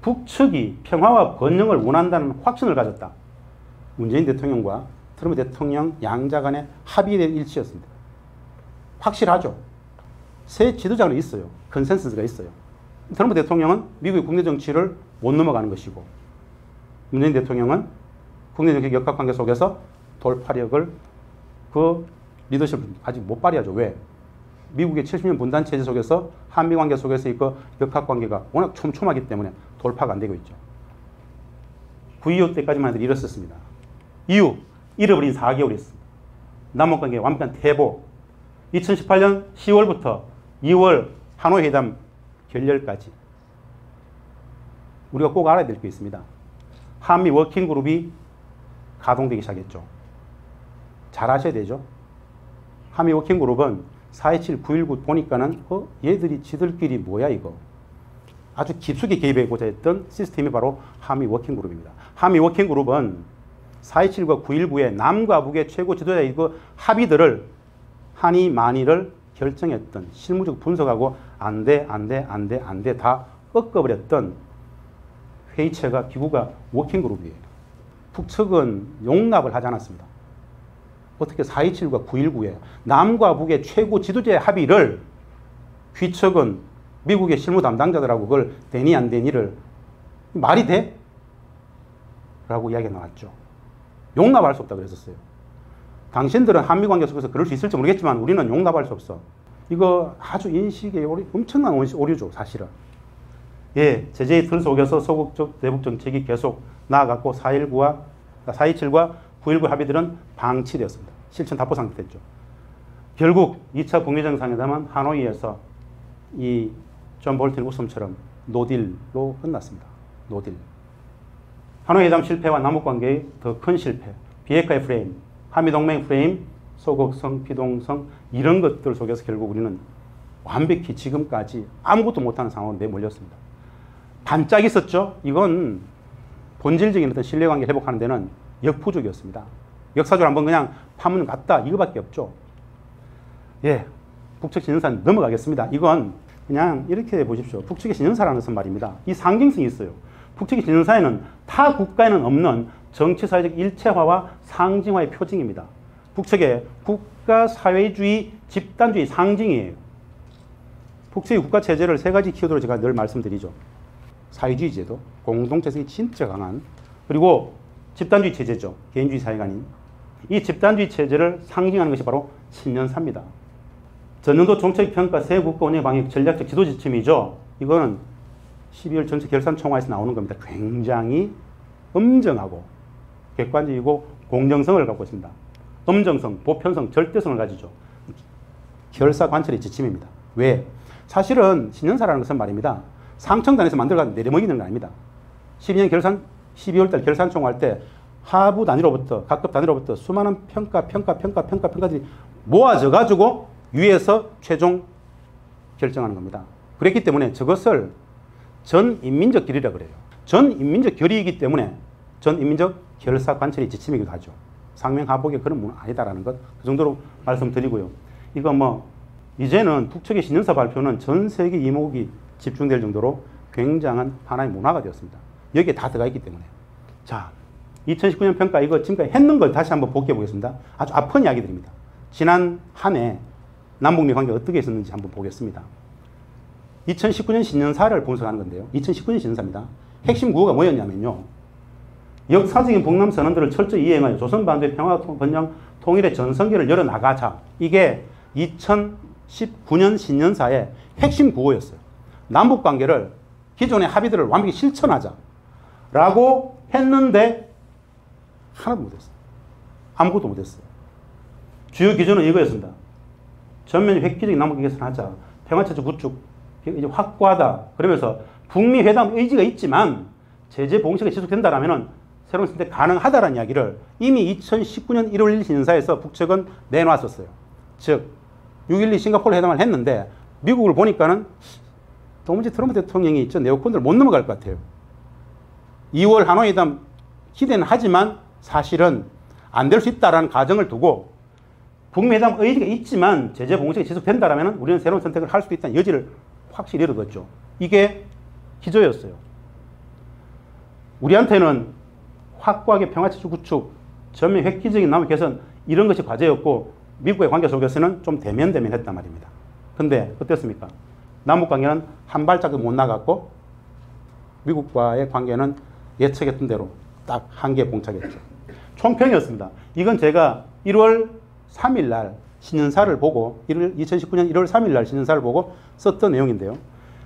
북측이 평화와 번영을 원한다는 확신을 가졌다. 문재인 대통령과 트럼프 대통령 양자 간의 합의에 대한 일치였습니다. 확실하죠. 새 지도자가 있어요. 컨센서스가 있어요. 트럼프 대통령은 미국의 국내 정치를 못 넘어가는 것이고 문재인 대통령은 국내 정치 역학관계 속에서 돌파력을 그 리더십을 아직 못 발휘하죠. 왜? 미국의 70년 분단 체제 속에서 한미 관계 속에서 그 역학관계가 워낙 촘촘하기 때문에 돌파가 안 되고 있죠. 9.25 때까지만 해도 이랬었습니다. 이후 잃어버린 4개월이 있습니다. 남북관계 완벽한 퇴보. 2018년 10월부터 2월 하노이 회담 결렬까지 우리가 꼭 알아야 될 게 있습니다. 한미 워킹그룹이 가동되기 시작했죠. 잘 아셔야 되죠. 한미 워킹그룹은 4.27, 9.19 보니까는 얘들이 지들끼리 뭐야 이거. 아주 깊숙이 개입하고자 했던 시스템이 바로 한미 워킹그룹입니다. 한미 워킹그룹은 4.27과 9.19의 남과 북의 최고 지도자의 그 합의들을 한이 만일을 결정했던 실무적 분석하고 안 돼 다 꺾어버렸던 회의체가 기구가 워킹그룹이에요. 북측은 용납을 하지 않았습니다. 어떻게 4.27과 9.19의 남과 북의 최고 지도자의 합의를 귀측은 미국의 실무 담당자들하고 그걸 되니 안 되니를 말이 돼? 라고 이야기가 나왔죠. 용납할 수 없다고 그랬었어요. 당신들은 한미관계 속에서 그럴 수 있을지 모르겠지만 우리는 용납할 수 없어. 이거 아주 인식의 엄청난 오류죠, 사실은. 예, 제재의 틀 속에서 소극적 대북 정책이 계속 나아갔고 4.27과 9.19 합의들은 방치되었습니다. 실천 답보 상태됐죠. 결국 2차 북미 정상회담은 하노이에서 이 존 볼턴 웃음처럼 노딜로 끝났습니다. 노딜. 하노이 회담 실패와 남북관계의 더 큰 실패, 비핵화의 프레임, 한미동맹 프레임, 소극성, 비동성 이런 것들 속에서 결국 우리는 완벽히 지금까지 아무것도 못하는 상황으로 내몰렸습니다. 반짝 있었죠. 이건 본질적인 어떤 신뢰관계 회복하는 데는 역부족이었습니다. 역사적으로 한번 그냥 파문 갔다 이거밖에 없죠. 예, 북측 신년사는 넘어가겠습니다. 이건 그냥 이렇게 보십시오. 북측의 신년사라는 것은 말입니다. 이 상징성이 있어요. 북측의 신년사에는 타 국가에는 없는 정치사회적 일체화와 상징화의 표징입니다. 북측의 국가사회주의 집단주의 상징이에요. 북측의 국가체제를 세 가지 키워드로 제가 늘 말씀드리죠. 사회주의 제도, 공동체성이 진짜 강한, 그리고 집단주의 체제죠. 개인주의 사회가 아닌. 이 집단주의 체제를 상징하는 것이 바로 신년사입니다. 전년도 정책평가 새 국가 운영 방역 전략적 지도 지침이죠. 이거는 12월 전체 결산총화에서 나오는 겁니다. 굉장히 엄정하고 객관적이고 공정성을 갖고 있습니다. 엄정성, 보편성, 절대성을 가지죠. 결사 관철의 지침입니다. 왜? 사실은 신년사라는 것은 말입니다. 상청단에서 만들어가지고 내려먹이는 건 아닙니다. 12월달 결산총회 할 때 하부 단위로부터 각급 단위로부터 수많은 평가들이 모아져 가지고 위에서 최종 결정하는 겁니다. 그랬기 때문에 저것을 전인민적 결의라 그래요. 전인민적 결의이기 때문에 전인민적 결사 관철의 지침이기도 하죠. 상명하복의 그런 문은 아니다라는 것, 그 정도로 말씀드리고요. 이거 이제는 북측의 신년사 발표는 전 세계 이목이 집중될 정도로 굉장한 하나의 문화가 되었습니다. 여기에 다 들어가 있기 때문에. 자, 2019년 평가 이거 지금까지 했는 걸 다시 한번 복귀해 보겠습니다. 아주 아픈 이야기들입니다. 지난 한 해 남북미 관계가 어떻게 있었는지 한번 보겠습니다. 2019년 신년사를 분석하는 건데요. 2019년 신년사입니다. 핵심 구호가 뭐였냐면요. 역사적인 북남 선언들을 철저히 이행하여 조선반도의 평화 번영 통일의 전성기를 열어나가자. 이게 2019년 신년사의 핵심 구호였어요. 남북관계를 기존의 합의들을 완벽히 실천하자. 라고 했는데 하나도 못했어요. 아무것도 못했어요. 주요 기준은 이거였습니다. 전면 획기적인 남북 개선을 하자. 평화체제 구축 이제 확고하다. 그러면서 북미 회담 의지가 있지만 제재 봉쇄가 지속된다라면은 새로운 선택 가능하다라는 이야기를 이미 2019년 1월 1일 신년사에서 북측은 내놨었어요. 즉 6.12 싱가포르 회담을 했는데 미국을 보니까는 도무지 트럼프 대통령이 저 네오콘들을 못 넘어갈 것 같아요. 2월 하노이 회담 기대는 하지만 사실은 안 될 수 있다라는 가정을 두고 북미 회담 의지가 있지만 제재 봉쇄가 지속된다라면 우리는 새로운 선택을 할 수 있다는 여지를 확실히 열어뒀죠. 이게 기조였어요. 우리한테는 확고하게 평화체제 구축, 전면 획기적인 남북 개선 이런 것이 과제였고 미국의 관계 속에서는 좀 대면했단 말입니다. 근데 어땠습니까? 남북 관계는 한 발짝도 못 나갔고 미국과의 관계는 예측했던 대로 딱 한계에 봉착했죠. 총평이었습니다. 이건 제가 1월 3일 날 신년사를 보고 2019년 1월 3일 날 신년사를 보고 썼던 내용인데요.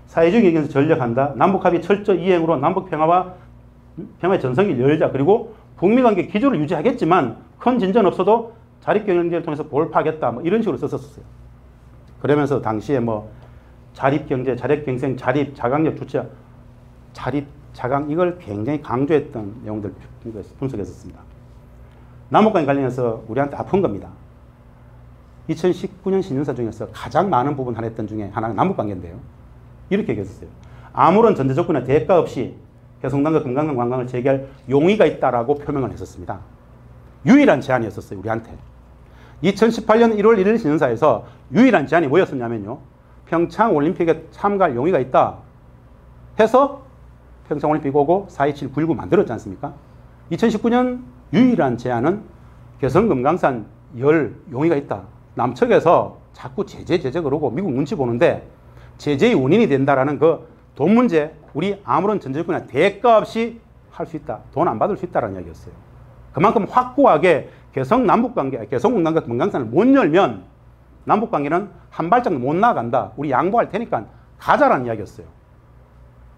사회주의 경쟁에서 전력한다. 남북합의 철저 이행으로 남북 평화의 전성기를 열자. 그리고 북미 관계 기조를 유지하겠지만 큰 진전 없어도 자립 경제를 통해서 돌파하겠다. 뭐 이런 식으로 썼었어요. 그러면서 당시에 뭐 자립 경제, 자립 경쟁, 자립 자강력 주체, 자립 자강 이걸 굉장히 강조했던 내용들 분석했었습니다. 남북관계 관련해서 우리한테 아픈 겁니다. 2019년 신년사 중에서 가장 많은 부분 하냈던 중에 하나가 남북관계인데요. 이렇게 얘기했어요. 아무런 전제 조건이나 대가 없이 개성당과 금강강 관광을 재개할 용의가 있다라고 표명을 했었습니다. 유일한 제안이었었어요, 우리한테. 2018년 1월 1일 신년사에서 유일한 제안이 뭐였었냐면요. 평창 올림픽에 참가할 용의가 있다 해서 평창 올림픽 오고 4.27 9.19 만들었지 않습니까? 2019년 유일한 제안은 개성금강산 열 용의가 있다. 남측에서 자꾸 제재 그러고 미국 눈치 보는데 제재의 원인이 된다라는 그 돈 문제, 우리 아무런 전제조건이나 대가 없이 할 수 있다. 돈 안 받을 수 있다라는 이야기였어요. 그만큼 확고하게 개성남북관계, 개성공단과 금강산을 못 열면 남북관계는 한 발짝도 못 나간다. 우리 양보할 테니까 가자라는 이야기였어요.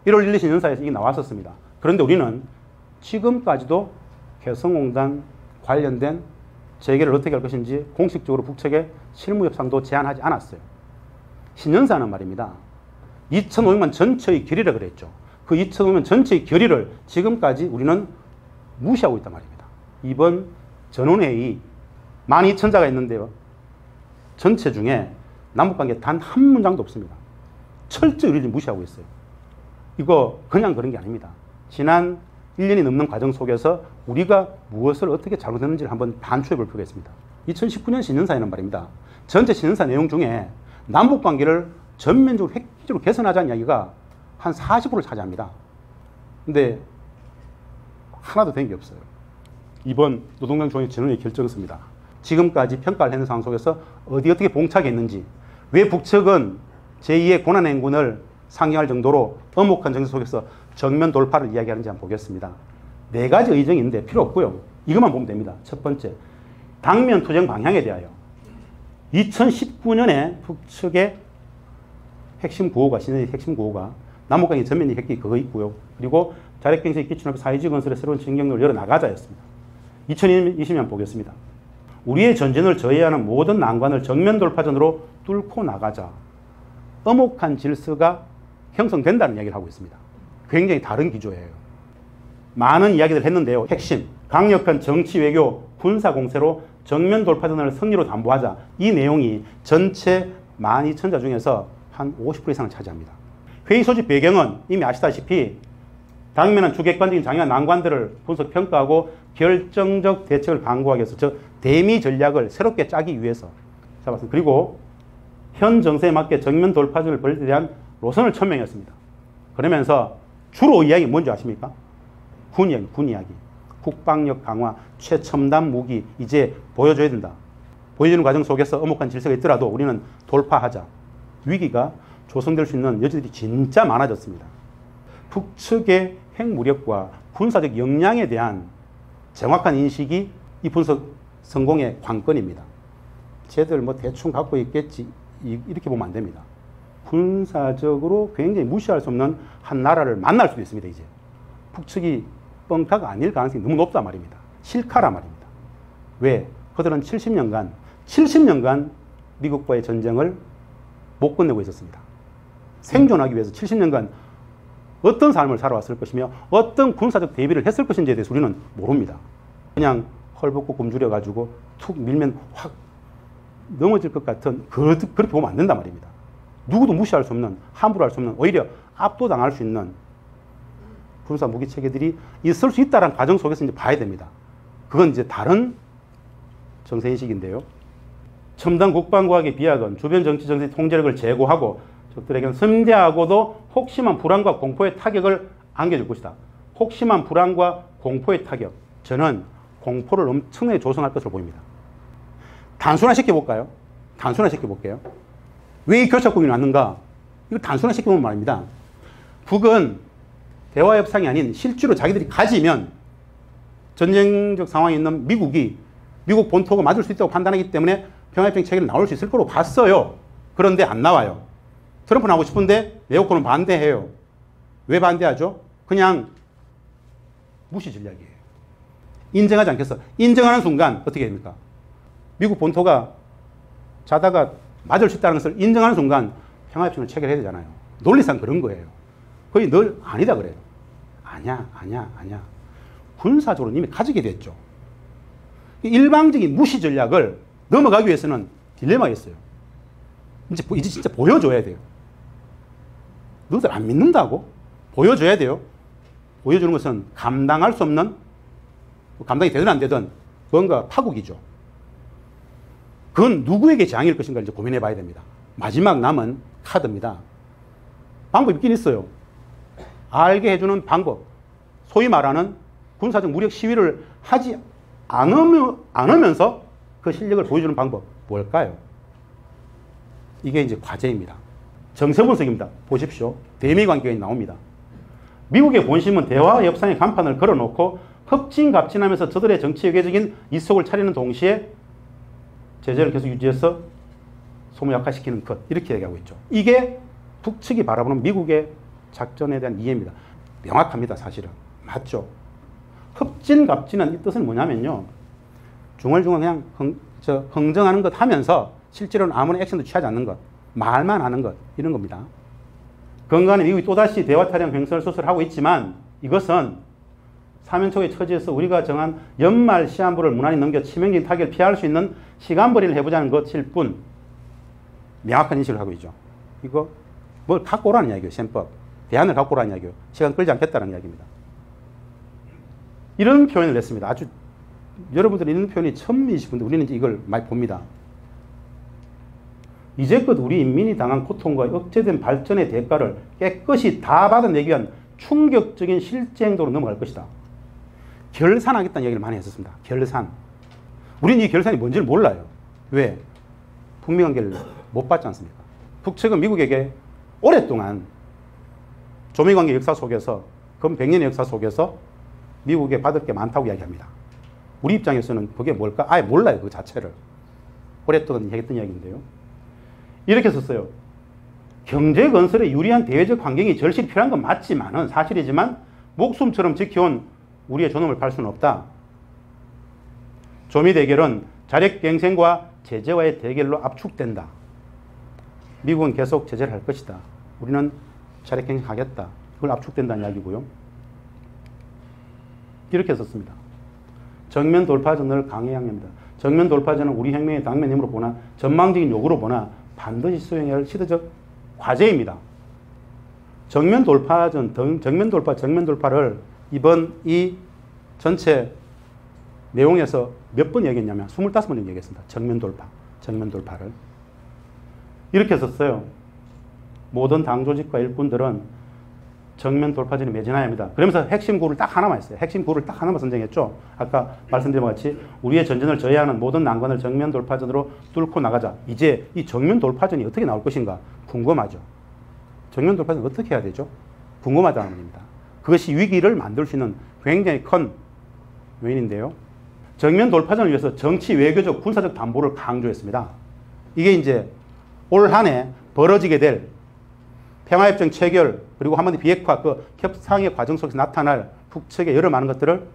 1월 1일 신년사에서 이게 나왔었습니다. 그런데 우리는 지금까지도 개성공단 관련된 재개를 어떻게 할 것인지 공식적으로 북측에 실무협상도 제안하지 않았어요. 신년사는 말입니다. 2,500만 전체의 결의라 그랬죠. 그 2,500만 전체의 결의를 지금까지 우리는 무시하고 있단 말입니다. 이번 전원회의 12,000자가 있는데요. 전체 중에 남북관계 단 한 문장도 없습니다. 철저히 우리를 무시하고 있어요. 이거 그냥 그런 게 아닙니다. 지난 1년이 넘는 과정 속에서 우리가 무엇을 어떻게 잘못했는지를 한번 반추해 볼 필요가 있습니다. 2019년 신년사에는 말입니다. 전체 신년사 내용 중에 남북관계를 전면적으로 획기적으로 개선하자는 이야기가 한 40%를 차지합니다. 근데 하나도 된 게 없어요. 이번 노동당 조정의 전원의 결정서입니다. 지금까지 평가를 했는 상황 속에서 어떻게 봉착했는지, 왜 북측은 제2의 고난행군을 상정할 정도로 엄혹한 정세 속에서 정면 돌파를 이야기하는지 한번 보겠습니다. 4가지 의정이 있는데 필요 없고요. 이것만 보면 됩니다. 첫 번째, 당면 투쟁 방향에 대하여 2019년에 북측의 핵심 구호가, 신의 핵심 구호가 남북관계 전면 획기 그거 있고요. 그리고 자력경제의 기초는 사회주의 건설의 새로운 진경로를 열어나가자였습니다. 2020년 보겠습니다. 우리의 전진을 저해하는 모든 난관을 정면 돌파전으로 뚫고 나가자. 엄혹한 질서가 형성된다는 이야기를 하고 있습니다. 굉장히 다른 기조예요. 많은 이야기를 했는데요. 핵심, 강력한 정치, 외교, 군사 공세로 정면 돌파전을 승리로 담보하자. 이 내용이 전체 12,000자 중에서 한 50% 이상을 차지합니다. 회의 소집 배경은 이미 아시다시피 당면한 주객관적인 장애와 난관들을 분석, 평가하고 결정적 대책을 강구하기 위해서, 즉 대미 전략을 새롭게 짜기 위해서 잡았습니다. 그리고 현 정세에 맞게 정면 돌파전을 벌일 때 대한 노선을 천명했습니다. 그러면서 주로 이야기 뭔지 아십니까? 군 이야기. 국방력 강화, 최첨단 무기 이제 보여줘야 된다. 보여주는 과정 속에서 엄혹한 질서가 있더라도 우리는 돌파하자. 위기가 조성될 수 있는 여지들이 진짜 많아졌습니다. 북측의 핵무력과 군사적 역량에 대한 정확한 인식이 이 분석 성공의 관건입니다. 쟤들 뭐 대충 갖고 있겠지 이렇게 보면 안 됩니다. 군사적으로 굉장히 무시할 수 없는 한 나라를 만날 수도 있습니다. 이제 북측이 뻥카가 아닐 가능성이 너무 높단 말입니다. 실카란 말입니다. 왜? 그들은 70년간 미국과의 전쟁을 못 끝내고 있었습니다. 생존하기 위해서 70년간 어떤 삶을 살아왔을 것이며 어떤 군사적 대비를 했을 것인지에 대해서 우리는 모릅니다. 그냥 헐벗고 굶주려가지고 툭 밀면 확 넘어질 것 같은 그렇게 보면 안 된단 말입니다. 누구도 무시할 수 없는, 함부로 할 수 없는, 오히려 압도당할 수 있는 군사 무기 체계들이 있을 수 있다는 과정 속에서 이제 봐야 됩니다. 그건 이제 다른 정세인식인데요. 첨단 국방과학의 비약은 주변 정치 정세의 통제력을 제고하고 적들에게는 섬세하고도 혹심한 불안과 공포의 타격을 안겨줄 것이다. 혹심한 불안과 공포의 타격. 저는 공포를 엄청나게 조성할 것으로 보입니다. 단순화시켜볼까요? 단순화시켜볼게요. 왜 이 교착국이 왔는가? 이거 단순화시켜보면 말입니다. 북은 대화 협상이 아닌 실제로 자기들이 가지면 전쟁적 상황에 있는 미국 본토가 맞을 수 있다고 판단하기 때문에 평화협정 체계를 나올 수 있을 거로 봤어요. 그런데 안 나와요. 트럼프는 하고 싶은데 네오콘은 반대해요. 왜 반대하죠? 그냥 무시 전략이에요. 인정하지 않겠어. 인정하는 순간 어떻게 됩니까? 미국 본토가 자다가 맞을 수 있다는 것을 인정하는 순간 평화협정을 체결해야 되잖아요. 논리상 그런 거예요. 거의 늘 아니다 그래요. 아니야. 군사적으로 이미 가지게 됐죠. 일방적인 무시 전략을 넘어가기 위해서는 딜레마가 있어요. 이제 진짜 보여줘야 돼요. 너희들 안 믿는다고? 보여줘야 돼요. 보여주는 것은 감당할 수 없는, 감당이 되든 안 되든 뭔가 파국이죠. 그건 누구에게 재앙일 것인가 이제 고민해 봐야 됩니다. 마지막 남은 카드입니다. 방법이 있긴 있어요. 알게 해주는 방법. 소위 말하는 군사적 무력 시위를 하지 않으면서 그 실력을 보여주는 방법. 뭘까요? 이게 이제 과제입니다. 정세분석입니다. 보십시오. 대미 관계가 나옵니다. 미국의 본심은 대화 협상의 간판을 걸어놓고 흡진갑진하면서 저들의 정치 외교적인 이속을 차리는 동시에 제재를 계속 유지해서 소모 약화시키는 것. 이렇게 얘기하고 있죠. 이게 북측이 바라보는 미국의 작전에 대한 이해입니다. 명확합니다. 사실은. 맞죠. 흡진갑진한 이 뜻은 뭐냐면요. 중얼중얼 그냥 흥정하는 것 하면서 실제로는 아무런 액션도 취하지 않는 것. 말만 하는 것. 이런 겁니다. 건강에 미국이 또다시 대화 타령 횡설 수설하고 있지만 이것은 사면초의 처지에서 우리가 정한 연말 시한부를 무난히 넘겨 치명적인 타격을 피할 수 있는 시간벌이를 해보자는 것일 뿐 명확한 인식을 하고 있죠. 이거 뭘 갖고 오라는 이야기예요. 셈법. 대안을 갖고 오라는 이야기예요. 시간 끌지 않겠다는 이야기입니다. 이런 표현을 냈습니다. 아주 여러분들은 이런 표현이 처음이실 분데 우리는 이제 이걸 많이 봅니다. 이제껏 우리 인민이 당한 고통과 억제된 발전의 대가를 깨끗이 다 받아내기 위한 충격적인 실제 행동으로 넘어갈 것이다. 결산하겠다는 얘기를 많이 했었습니다. 결산. 우리는 이 결산이 뭔지를 몰라요. 왜? 북미 관계를 못 봤지 않습니까? 북측은 미국에게 오랫동안 조미 관계 역사 속에서, 근 100년의 역사 속에서 미국에 받을 게 많다고 이야기합니다. 우리 입장에서는 그게 뭘까? 아예 몰라요. 그 자체를. 오랫동안 얘기했던 이야기인데요. 이렇게 썼어요. 경제 건설에 유리한 대외적 환경이 절실히 필요한 건 맞지만은, 사실이지만 목숨처럼 지켜온 우리의 존엄을 팔 수는 없다. 조미 대결은 자력갱생과 제재와의 대결로 압축된다. 미국은 계속 제재를 할 것이다. 우리는 자력갱생하겠다. 그걸 압축된다는 이야기고요. 이렇게 썼습니다. 정면 돌파전을 강해야 합니다. 정면 돌파전은 우리 혁명의 당면 힘으로 보나 전망적인 요구로 보나 반드시 수행해야 할 시대적 과제입니다. 정면 돌파를 이번 이 전체 내용에서 몇 번 얘기했냐면 25번 얘기했습니다. 정면 돌파를. 이렇게 썼어요. 모든 당 조직과 일꾼들은 정면 돌파전에 매진해야 합니다. 그러면서 핵심 구를 딱 하나만 했어요. 핵심 구를 딱 하나만 선정했죠. 아까 말씀드린 것 같이 우리의 전전을 저해하는 모든 난관을 정면 돌파전으로 뚫고 나가자. 이제 이 정면 돌파전이 어떻게 나올 것인가 궁금하죠. 정면 돌파는 어떻게 해야 되죠? 궁금하다는 겁니다. 그것이 위기를 만들 수 있는 굉장히 큰 요인인데요. 정면 돌파전을 위해서 정치, 외교적, 군사적 담보를 강조했습니다. 이게 이제 올 한 해 벌어지게 될 평화협정 체결, 그리고 한마디 비핵화, 그 협상의 과정 속에서 나타날 북측의 여러 많은 것들을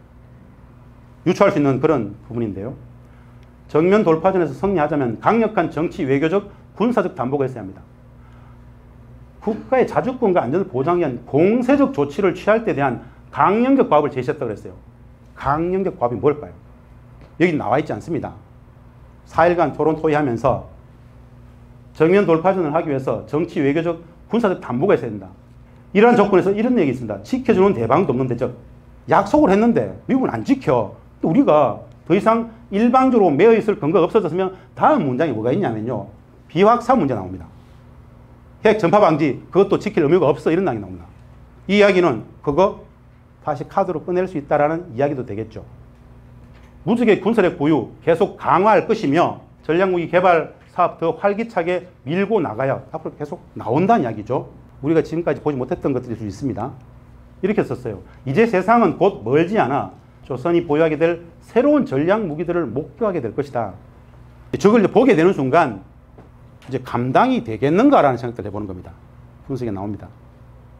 유추할 수 있는 그런 부분인데요. 정면 돌파전에서 승리하자면 강력한 정치, 외교적, 군사적 담보가 있어야 합니다. 국가의 자주권과 안전을 보장하기 위한 공세적 조치를 취할 때 대한 강령적 과업을 제시했다고 그랬어요. 강령적 과업이 뭘까요? 여기 나와 있지 않습니다. 4일간 토론 토의하면서 정면 돌파전을 하기 위해서 정치, 외교적, 군사적 담보가 있어야 된다. 이러한 조건에서 이런 얘기 있습니다. 지켜주는 대방도 없는데, 즉 약속을 했는데 미국은 안 지켜. 또 우리가 더 이상 일방적으로 매여 있을 근거가 없어졌으면 다음 문장이 뭐가 있냐면요. 비확산 문제 나옵니다. 핵 전파 방지, 그것도 지킬 의무가 없어. 이런 낭이 나옵니다. 이 이야기는 그거 다시 카드로 꺼낼 수 있다라는 이야기도 되겠죠. 무적의 군사력 보유 계속 강화할 것이며 전략무기 개발 사업 더 활기차게 밀고 나가야 앞으로 계속 나온다는 이야기죠. 우리가 지금까지 보지 못했던 것들이 좀 있습니다. 이렇게 썼어요. 이제 세상은 곧 멀지 않아 조선이 보유하게 될 새로운 전략 무기들을 목표하게 될 것이다. 저걸 이제 보게 되는 순간 이제 감당이 되겠는가라는 생각을 해보는 겁니다. 분석에 나옵니다.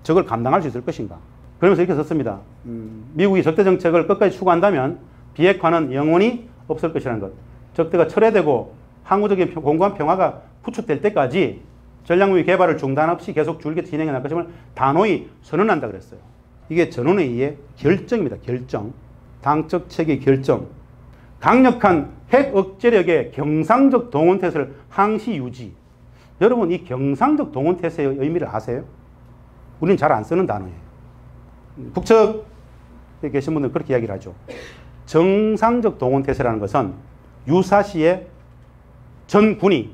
저걸 감당할 수 있을 것인가. 그러면서 이렇게 썼습니다. 미국이 적대 정책을 끝까지 추구한다면 비핵화는 영원히 없을 것이라는 것. 적대가 철회되고 항구적인 공고한 평화가 구축될 때까지 전략무기 개발을 중단 없이 계속 줄게 진행해 나갈 것임을 단호히 선언한다 그랬어요. 이게 전원회의의 결정입니다. 결정. 당적 체계 결정. 강력한 핵 억제력의 경상적 동원태세를 항시 유지. 여러분, 이 경상적 동원태세의 의미를 아세요? 우리는 잘 안 쓰는 단어예요. 북측에 계신 분들은 그렇게 이야기를 하죠. 정상적 동원태세라는 것은 유사시에 전군이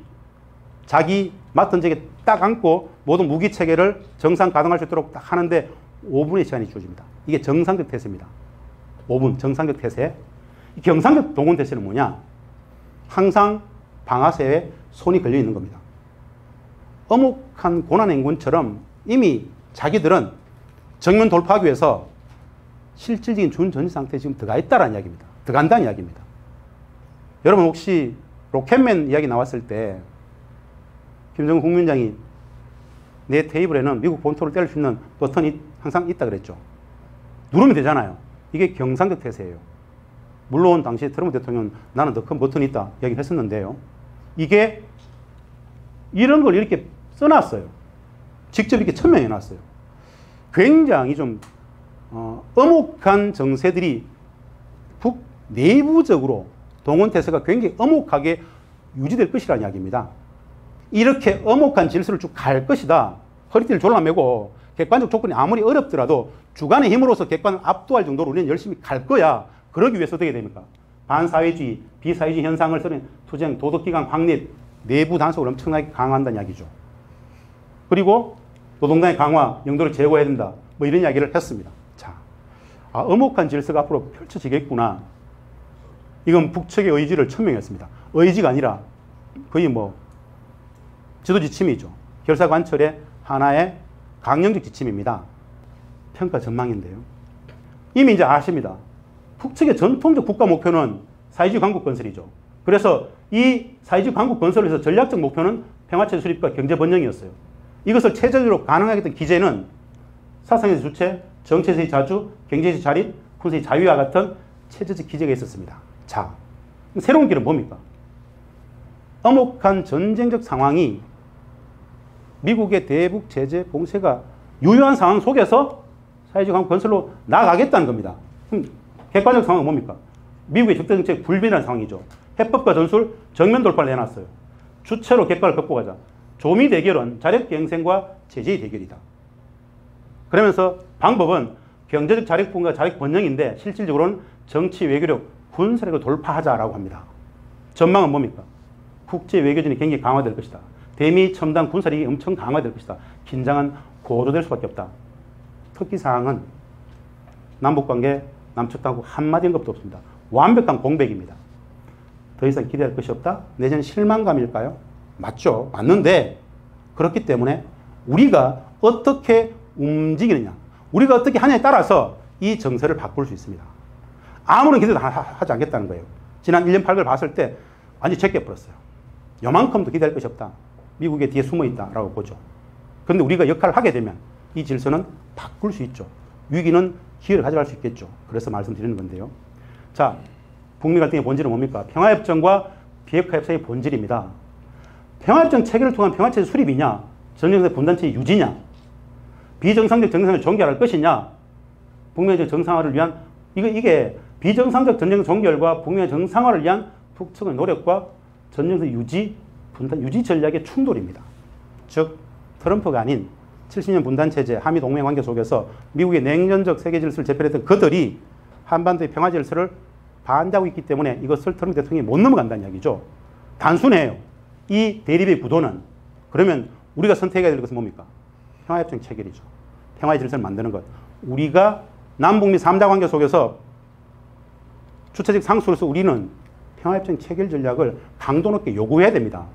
자기 맡은 적에 딱 앉고 모든 무기 체계를 정상 가동할 수 있도록 딱 하는데 5분의 시간이 주어집니다. 이게 정상적 태세입니다. 5분 정상적 태세. 이 경상적 동원 태세는 뭐냐? 항상 방아쇠에 손이 걸려 있는 겁니다. 엄혹한 고난행군처럼 이미 자기들은 정면 돌파하기 위해서 실질적인 준전시 상태에 지금 들어가 있다는 이야기입니다. 들어간다는 이야기입니다. 여러분 혹시 로켓맨 이야기 나왔을 때 김정은 국민장이 내 테이블에는 미국 본토를 때릴 수 있는 버튼이 항상 있다 그랬죠. 누르면 되잖아요. 이게 경상적 태세예요. 물론 당시 트럼프 대통령은 나는 더 큰 버튼이 있다 이야기를 했었는데요. 이게 이런 걸 이렇게 써놨어요. 직접 이렇게 천명해놨어요. 굉장히 좀 엄혹한 정세들이 북 내부적으로 동원태세가 굉장히 엄혹하게 유지될 것이라는 이야기입니다. 이렇게 엄혹한 질서를 쭉 갈 것이다. 허리띠를 졸라매고 객관적 조건이 아무리 어렵더라도 주관의 힘으로서 객관을 압도할 정도로 우리는 열심히 갈 거야. 그러기 위해서 어떻게 됩니까? 반사회주의, 비사회주의 현상을 쓰는 투쟁, 도덕기관 확립, 내부 단속을 엄청나게 강화한다는 이야기죠. 그리고 노동당의 강화, 영도를 제고해야 된다. 뭐 이런 이야기를 했습니다. 자, 엄혹한 질서가 앞으로 펼쳐지겠구나. 이건 북측의 의지를 천명했습니다. 의지가 아니라 거의 뭐 지도지침이죠. 결사관철의 하나의 강령적 지침입니다. 평가 전망인데요. 이미 이제 아십니다. 북측의 전통적 국가 목표는 사회주의 강국 건설이죠. 그래서 이 사회주의 강국 건설을 위해서 전략적 목표는 평화체제 수립과 경제 번영이었어요. 이것을 체제적으로 가능하게 했던 기제는 사상의 주체, 정체의 자주, 경제의 자립, 군사의 자유와 같은 체제적 기제가 있었습니다. 자, 새로운 길은 뭡니까? 엄혹한 전쟁적 상황이 미국의 대북 제재 봉쇄가 유효한 상황 속에서 사회주의 강국 건설로 나아가겠다는 겁니다. 객관적 상황은 뭡니까? 미국의 적대 정책 불변이라는 상황이죠. 해법과 전술 정면 돌파를 해놨어요. 주체로 객관을 극복하자. 조미 대결은 자력 경쟁과 제재의 대결이다. 그러면서 방법은 경제적 자력분과 자력 번영인데 실질적으로는 정치 외교력 군사력을 돌파하자라고 합니다. 전망은 뭡니까? 국제 외교전이 굉장히 강화될 것이다. 대미 첨단 군사력이 엄청 강화될 것이다. 긴장은 고조될 수밖에 없다. 특기사항은 남북관계 남측당국 한마디 언급도 없습니다. 완벽한 공백입니다. 더 이상 기대할 것이 없다? 내지는 실망감일까요? 맞죠. 맞는데 그렇기 때문에 우리가 어떻게 움직이느냐, 우리가 어떻게 하냐에 따라서 이 정세를 바꿀 수 있습니다. 아무런 기대도 하지 않겠다는 거예요. 지난 1년 8개월 봤을 때 완전히 제껴버렸어요. 요만큼도 기대할 것이 없다. 미국의 뒤에 숨어 있다라고 보죠. 그런데 우리가 역할을 하게 되면 이 질서는 바꿀 수 있죠. 위기는 기회를 가져갈 수 있겠죠. 그래서 말씀드리는 건데요. 자, 북미 갈등의 본질은 뭡니까? 평화협정과 비핵화 협상의 본질입니다. 평화협정 체결을 통한 평화체제 수립이냐, 전쟁의 분단체의 유지냐, 비정상적 정상을 종결할 것이냐, 북미의 정상화를 위한 이게 비정상적 전쟁 종결과 북미의 정상화를 위한 북측의 노력과 전쟁의 유지, 분단 유지 전략의 충돌입니다. 즉 트럼프가 아닌 70년 분단체제, 한미 동맹 관계 속에서 미국의 냉전적 세계 질서를 재편했던 그들이 한반도의 평화 질서를 반대하고 있기 때문에 이것을 트럼프 대통령이 못 넘어간다는 이야기죠. 단순해요. 이 대립의 구도는. 그러면 우리가 선택해야 될 것은 뭡니까? 평화협정 체결이죠. 평화의 질서를 만드는 것. 우리가 남북미 3자 관계 속에서 주체적 상수로서 우리는 평화협정 체결 전략을 강도 높게 요구해야 됩니다.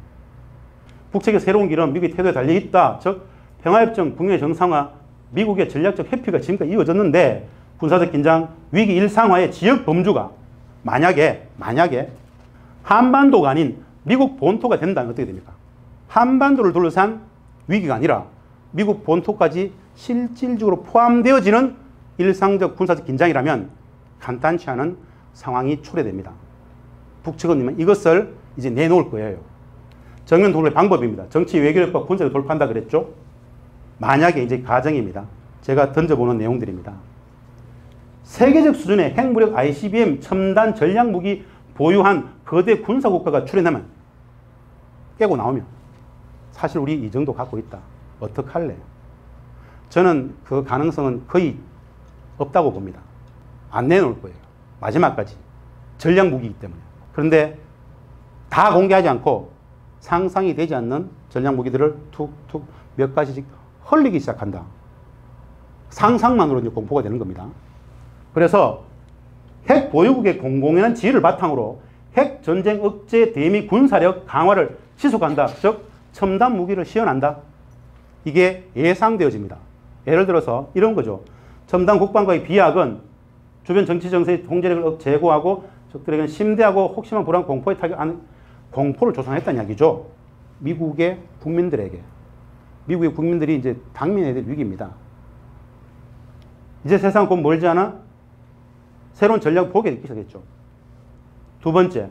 북측의 새로운 길은 미국의 태도에 달려있다. 즉 평화협정, 북미의 정상화, 미국의 전략적 회피가 지금까지 이어졌는데 군사적 긴장, 위기 일상화의 지역 범주가 만약에 한반도가 아닌 미국 본토가 된다면 어떻게 됩니까? 한반도를 둘러싼 위기가 아니라 미국 본토까지 실질적으로 포함되어지는 일상적 군사적 긴장이라면 간단치 않은 상황이 초래됩니다. 북측은 이것을 이제 내놓을 거예요. 정면 돌파의 방법입니다. 정치 외교력과 군사를 돌파한다 그랬죠? 만약에 이제 가정입니다. 제가 던져보는 내용들입니다. 세계적 수준의 핵무력 ICBM 첨단 전략무기 보유한 거대 군사국가가 출현하면, 깨고 나오면 사실 우리 이 정도 갖고 있다. 어떡할래? 저는 그 가능성은 거의 없다고 봅니다. 안 내놓을 거예요. 마지막까지. 전략무기이기 때문에. 그런데 다 공개하지 않고 상상이 되지 않는 전략무기들을 툭툭 몇 가지씩 흘리기 시작한다. 상상만으로 이제 공포가 되는 겁니다. 그래서 핵 보유국의 공공연한 지위를 바탕으로 핵 전쟁 억제 대미 군사력 강화를 지속한다. 즉 첨단 무기를 시연한다. 이게 예상되어집니다. 예를 들어서 이런 거죠. 첨단 국방과의 비약은 주변 정치 정세의 통제력을 제고하고 적들에게는 심대하고 혹시나 불안 공포에 타격하는 공포를 조성했다는 이야기죠. 미국의 국민들에게. 미국의 국민들이 이제 당면해야 될 위기입니다. 이제 세상은 곧 멀지 않아 새로운 전략을 보게 되기 시작했죠. 두 번째,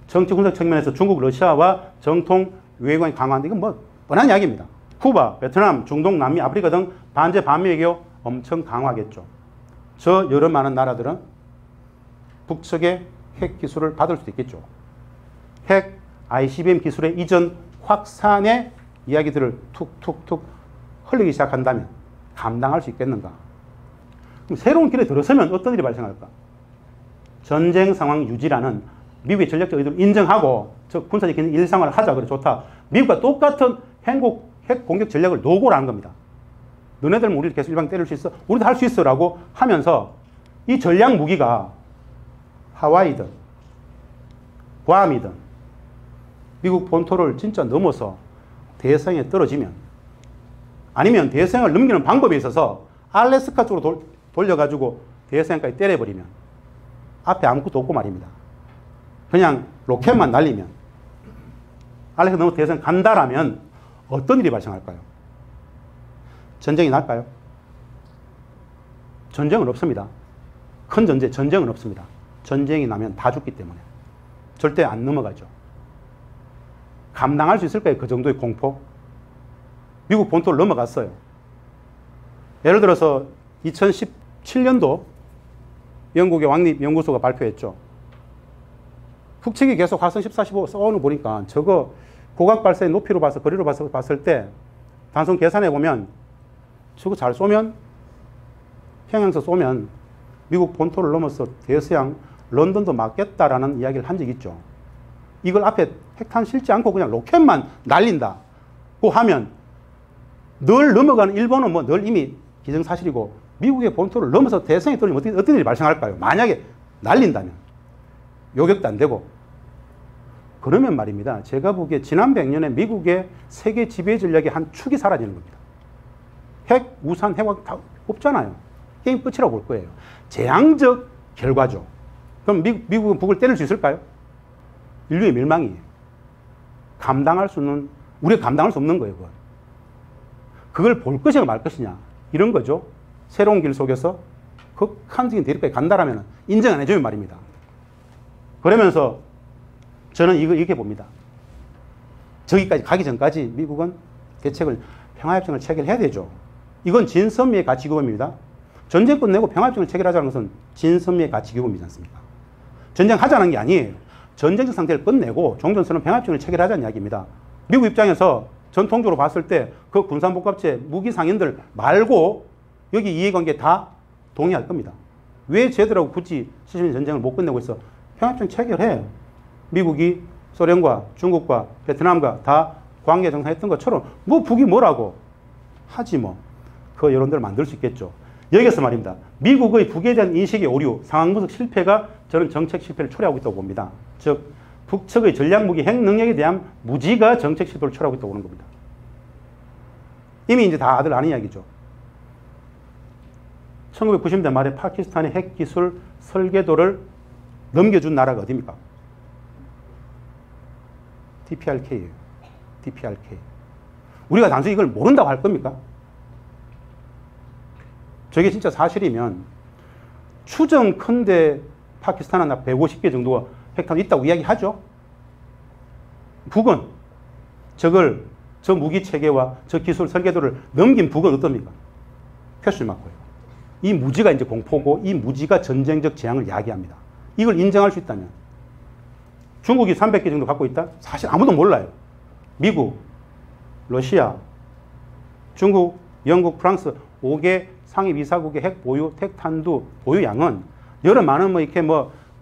정치 군사 측면에서 중국, 러시아와 정통 외교관이 강화한다. 이건 뭐 뻔한 이야기입니다. 쿠바, 베트남, 중동, 남미, 아프리카 등 반제 반미 외교 엄청 강화하겠죠. 저 여러 많은 나라들은 북측의 핵 기술을 받을 수도 있겠죠. 핵 ICBM 기술의 이전 확산의 이야기들을 툭툭툭 흘리기 시작한다면 감당할 수 있겠는가? 그럼 새로운 길에 들어서면 어떤 일이 발생할까? 전쟁 상황 유지라는 미국의 전략적 의도를 인정하고 즉 군사적 일상화를 하자. 그래 좋다. 미국과 똑같은 핵 공격 전략을 노고를 하는 겁니다. 너네들은 우리를 계속 일방 때릴 수 있어? 우리도 할 수 있어 라고 하면서 이 전략 무기가 하와이든 괌이든 미국 본토를 진짜 넘어서 대서양에 떨어지면, 아니면 대서양을 넘기는 방법에 있어서 알래스카 쪽으로 돌려가지고 대서양까지 때려버리면 앞에 아무것도 없고 말입니다. 그냥 로켓만 날리면 알래스카 넘어 대서양 간다라면 어떤 일이 발생할까요? 전쟁이 날까요? 전쟁은 없습니다. 큰 전쟁은 없습니다. 전쟁이 나면 다 죽기 때문에 절대 안 넘어가죠. 감당할 수 있을까요? 그 정도의 공포? 미국 본토를 넘어갔어요. 예를 들어서 2017년도 영국의 왕립연구소가 발표했죠. 북측이 계속 화성 14, 15 쏘는 거 보니까 저거 고각 발사의 높이로 봐서 거리로 봤을 때 단순 계산해 보면 저거 잘 쏘면, 평양에서 쏘면 미국 본토를 넘어서 대서양 런던도 맞겠다라는 이야기를 한 적이 있죠. 이걸 앞에 핵탄 실지 않고 그냥 로켓만 날린다고 하면 늘 넘어가는 일본은 뭐 늘 이미 기정사실이고 미국의 본토를 넘어서 대서양에 떨어지면 어떤 일이 발생할까요? 만약에 날린다면. 요격도 안 되고. 그러면 말입니다. 제가 보기에 지난 100년에 미국의 세계 지배 전략의 한 축이 사라지는 겁니다. 핵, 우산, 핵 다 없잖아요. 게임 끝이라고 볼 거예요. 재앙적 결과죠. 그럼 미국은 북을 때릴 수 있을까요? 인류의 멸망이에요. 우리가 감당할 수 없는 거예요. 그걸 볼 것이냐 말 것이냐 이런 거죠. 새로운 길 속에서 극한적인 대립까지 간다라면 인정 안 해주면 말입니다. 그러면서 저는 이렇게 봅니다. 저기까지 가기 전까지 미국은 대책을 평화협정을 체결해야 되죠. 이건 진선미의 가치규범입니다. 전쟁 끝내고 평화협정을 체결하자는 것은 진선미의 가치규범이지 않습니까? 전쟁하자는 게 아니에요. 전쟁적 상태를 끝내고 종전선언 평화협정을 체결하자는 이야기입니다. 미국 입장에서 전통적으로 봤을 때 그 군산복합체 무기 상인들 말고 여기 이해관계 다 동의할 겁니다. 왜 쟤들하고 굳이 70년 전쟁을 못 끝내고 있어? 평화협정 체결해. 미국이 소련과 중국과 베트남과 다 관계 정상했던 것처럼 뭐 북이 뭐라고 하지 뭐. 그 여론들을 만들 수 있겠죠. 여기서 말입니다. 미국의 북에 대한 인식의 오류, 상황 분석 실패가 저는 정책 실패를 초래하고 있다고 봅니다. 즉 북측의 전략무기 핵 능력에 대한 무지가 정책 실패를 초래하고 있다고 보는 겁니다. 이미 이제 다들 아는 이야기죠. 1990년대 말에 파키스탄의 핵기술 설계도를 넘겨준 나라가 어디입니까? DPRK예요. DPRK. 우리가 단순히 이걸 모른다고 할 겁니까? 저게 진짜 사실이면 추정컨대 파키스탄은 150개 정도가 핵탄두 있다고 이야기하죠. 북은 저 무기 체계와 저 기술 설계도를 넘긴 북은 어떻습니까? 표시를 맞고요. 이 무지가 이제 공포고 이 무지가 전쟁적 재앙을 야기합니다. 이걸 인정할 수 있다면 중국이 300개 정도 갖고 있다? 사실 아무도 몰라요. 미국, 러시아, 중국, 영국, 프랑스 5개 상위 미사국의 핵 보유, 핵탄두 보유량은 여러 많은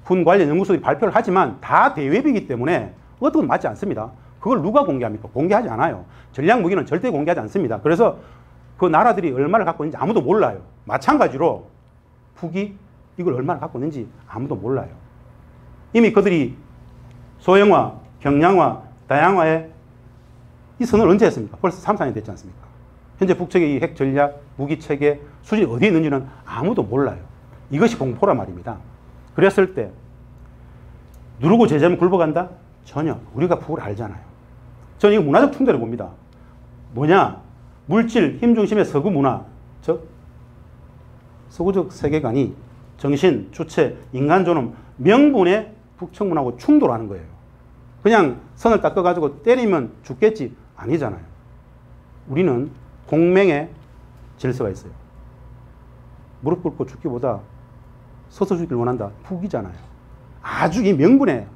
군 관련 연구소들이 발표를 하지만 다 대외비이기 때문에 어떤 맞지 않습니다. 그걸 누가 공개합니까? 공개하지 않아요. 전략무기는 절대 공개하지 않습니다. 그래서 그 나라들이 얼마를 갖고 있는지 아무도 몰라요. 마찬가지로 북이 이걸 얼마를 갖고 있는지 아무도 몰라요. 이미 그들이 소형화, 경량화, 다양화에 이 선언을 언제 했습니까? 벌써 3, 4년 됐지 않습니까? 현재 북측의 이 핵 전략 무기 체계 수준이 어디에 있는지는 아무도 몰라요. 이것이 공포란 말입니다. 그랬을 때 누르고 제자면 굴러간다? 전혀. 우리가 북을 알잖아요. 저는 이거 문화적 충돌을 봅니다. 뭐냐? 물질, 힘 중심의 서구 문화, 즉 서구적 세계관이 정신, 주체, 인간 존엄, 명분의 북측 문화하고 충돌하는 거예요. 그냥 선을 닦아가지고 때리면 죽겠지? 아니잖아요. 우리는 공맹의 질서가 있어요. 무릎 꿇고 죽기보다 서서 죽기를 원한다. 북이잖아요. 아주 이 명분에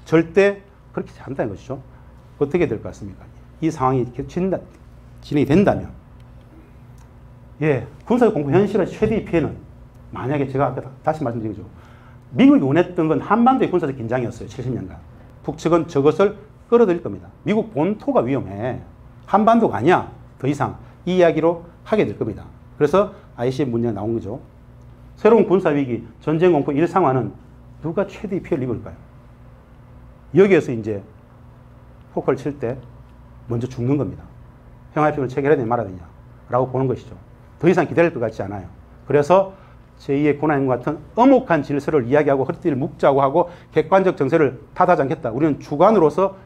절대 그렇게 한다는 것이죠. 어떻게 될 것 같습니까? 이 상황이 진행이 된다면, 군사적 공포 현실의 최대의 피해는 만약에 제가 아까 다시 말씀드리죠. 미국이 원했던 건 한반도의 군사적 긴장이었어요. 70년간. 북측은 저것을 끌어들일 겁니다. 미국 본토가 위험해. 한반도가 아니야. 더 이상 이 이야기로 하게 될 겁니다. 그래서 ICF 문제가 나온 거죠. 새로운 군사위기, 전쟁 공포 일상화는 누가 최대의 피해를 입을까요? 여기에서 이제 포커를 칠 때 먼저 죽는 겁니다. 평화협정을 체결해야 되냐 말아야 되냐 라고 보는 것이죠. 더 이상 기다릴 것 같지 않아요. 그래서 제2의 고난과 같은 엄혹한 질서를 이야기하고 허리띠를 묶자고 하고 객관적 정세를 탓하지 않겠다. 우리는 주관으로서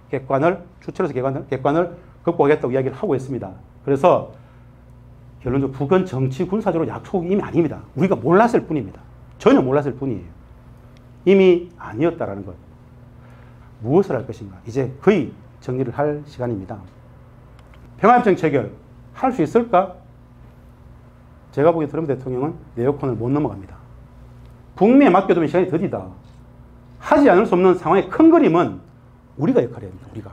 주체로서 객관을 극복하겠다고 이야기를 하고 있습니다. 그래서 결론적으로 북은 정치 군사적으로 약속이 이미 아닙니다. 우리가 몰랐을 뿐입니다. 전혀 몰랐을 뿐이에요. 이미 아니었다라는 것. 무엇을 할 것인가? 이제 거의 정리를 할 시간입니다. 평화협정 체결 할 수 있을까? 제가 보기에 트럼프 대통령은 네오콘을 못 넘어갑니다. 북미에 맡겨두면 시간이 더디다. 하지 않을 수 없는 상황의 큰 그림은 우리가 역할해야 됩니다. 우리가.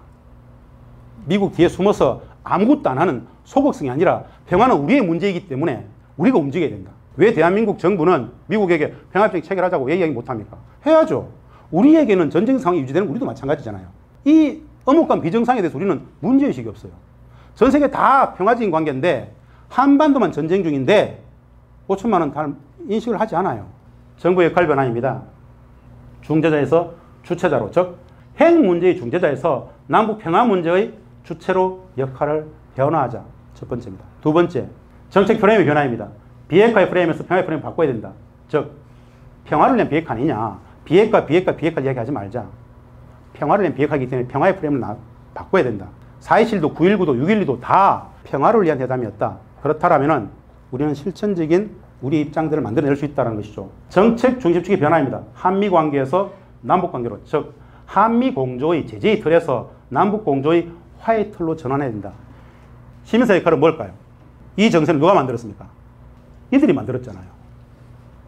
미국 뒤에 숨어서 아무것도 안 하는 소극성이 아니라 평화는 우리의 문제이기 때문에 우리가 움직여야 된다. 왜 대한민국 정부는 미국에게 평화협정 체결하자고 얘기하기 못합니까? 해야죠. 우리에게는 전쟁 상황이 유지되는 우리도 마찬가지잖아요. 이 엄혹한 비정상에 대해서 우리는 문제의식이 없어요. 전 세계 다 평화적인 관계인데 한반도만 전쟁 중인데 5천만 원 다 인식을 하지 않아요. 정부의 역할 변화입니다. 중재자에서 주체자로, 즉 핵 문제의 중재자에서 남북 평화 문제의 주체로 역할을 변화하자. 첫 번째입니다. 두 번째, 정책 프레임의 변화입니다. 비핵화의 프레임에서 평화의 프레임을 바꿔야 된다. 즉 평화를 위한 비핵화 아니냐. 비핵화 이야기하지 말자. 평화를 위한 비핵화이기 때문에 평화의 프레임을 바꿔야 된다. 4.27도 9.19도 6.12도 다 평화를 위한 회담이었다. 그렇다면 우리는 실천적인 우리 입장들을 만들어낼 수 있다는 것이죠. 정책 중심축의 변화입니다. 한미 관계에서 남북 관계로, 즉 한미 공조의 제재의 틀에서 남북 공조의 화해의 틀로 전환해야 된다. 시민사회 역할은 뭘까요? 이 정세는 누가 만들었습니까? 이들이 만들었잖아요.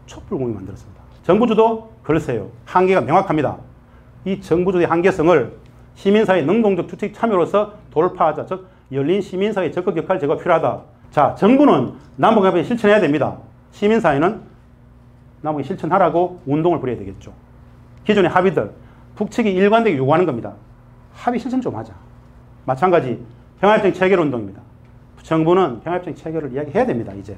촛불공이 만들었습니다. 정부주도 글쎄요. 한계가 명확합니다. 이 정부주도의 한계성을 시민사회 능동적 주체 참여로서 돌파하자. 즉 열린 시민사회 적극 역할 제거가 필요하다. 자, 정부는 남북협의를 실천해야 됩니다. 시민사회는 남북이 실천하라고 운동을 벌여야 되겠죠. 기존의 합의들, 북측이 일관되게 요구하는 겁니다. 합의 실천 좀 하자. 마찬가지 평화협정 체결 운동입니다. 정부는 평화협정 체결을 이야기해야 됩니다. 이제.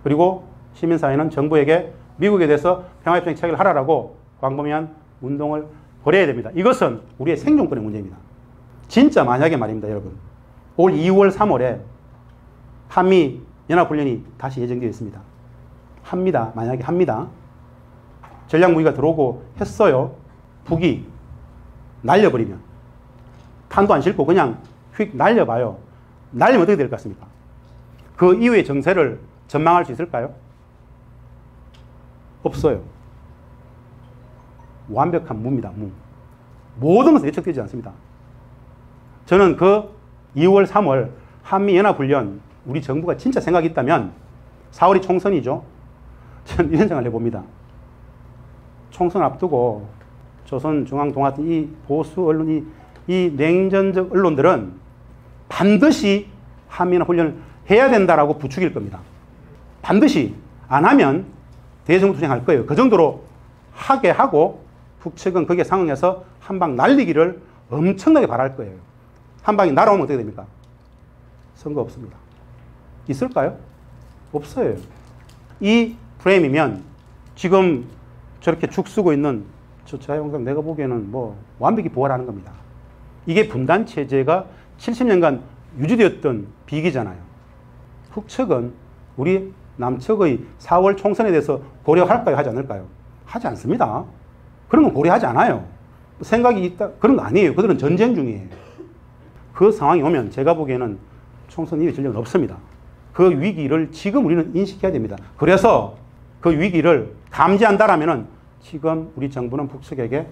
그리고 시민사회는 정부에게 미국에 대해서 평화협정 체결을 하라고 광범위한 운동을 벌여야 됩니다. 이것은 우리의 생존권의 문제입니다. 진짜 만약에 말입니다, 여러분. 올 2월, 3월에 한미 연합훈련이 다시 예정되어 있습니다. 합니다. 만약에 합니다. 전략무기가 들어오고 했어요. 북이 날려버리면. 탄도 안 싣고 그냥 휙 날려봐요. 날리면 어떻게 될 것 같습니까? 그 이후의 정세를 전망할 수 있을까요? 없어요. 완벽한 무입니다. 무. 모든 것은 예측되지 않습니다. 저는 그 2월, 3월 한미연합훈련 우리 정부가 진짜 생각이 있다면 4월이 총선이죠. 저는 이런 생각을 해봅니다. 총선 앞두고 조선중앙동아 같은 이 보수 언론이 이 냉전적 언론들은 반드시 한미연합훈련을 해야 된다라고 부추길 겁니다. 반드시 안 하면 대정부 투쟁할 거예요. 그 정도로 하게 하고 북측은 거기에 상응해서 한 방 날리기를 엄청나게 바랄 거예요. 한 방이 날아오면 어떻게 됩니까? 선거 없습니다. 있을까요? 없어요. 이 프레임이면 지금 저렇게 죽쓰고 있는 저 자유한국당 내가 보기에는 뭐 완벽히 부활하는 겁니다. 이게 분단체제가 70년간 유지되었던 비기잖아요. 북측은 우리 남측의 4월 총선에 대해서 고려할까요? 하지 않을까요? 하지 않습니다. 그런 건 고려하지 않아요. 생각이 있다. 그런 거 아니에요. 그들은 전쟁 중이에요. 그 상황이 오면 제가 보기에는 총선 이후의 전쟁은 없습니다. 그 위기를 지금 우리는 인식해야 됩니다. 그래서 그 위기를 감지한다라면은 지금 우리 정부는 북측에게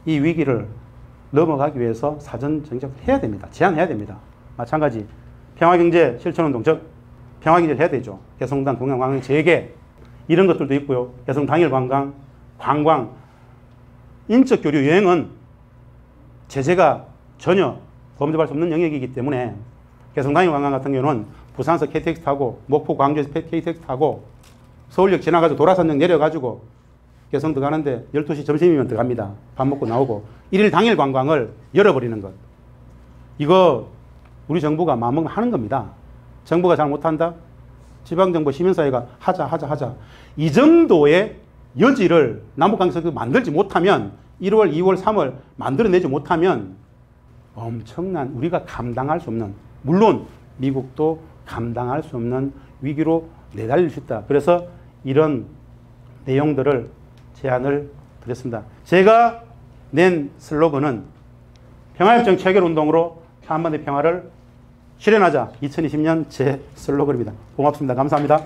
이 위기를 넘어가기 위해서 사전 정책을 해야 됩니다. 제안해야 됩니다. 마찬가지 평화경제 실천운동, 즉 평화경제를 해야 되죠. 개성공단 동양관광 재개 이런 것들도 있고요. 개성 당일관광, 관광, 인적 교류 여행은 제재가 전혀 범접할 수 없는 영역이기 때문에 개성 당일관광 같은 경우는 부산에서 KTX 타고 목포 광주에서 KTX 타고 서울역 지나가지고 도라산역 내려가지고 개성 들어가는데 12시 점심이면 들어갑니다. 밥 먹고 나오고 1일 당일 관광을 열어버리는 것. 이거 우리 정부가 마음먹으면 하는 겁니다. 정부가 잘 못한다? 지방정부 시민사회가 하자. 이 정도의 여지를 남북관계에서 만들지 못하면 1월, 2월, 3월 만들어내지 못하면 엄청난 우리가 감당할 수 없는, 물론 미국도 감당할 수 없는 위기로 내달릴 수 있다. 그래서 이런 내용들을 제안을 드렸습니다. 제가 낸 슬로건은 평화협정 체결운동으로 한반도의 평화를 실현하자. 2020년 제 슬로건입니다. 고맙습니다. 감사합니다.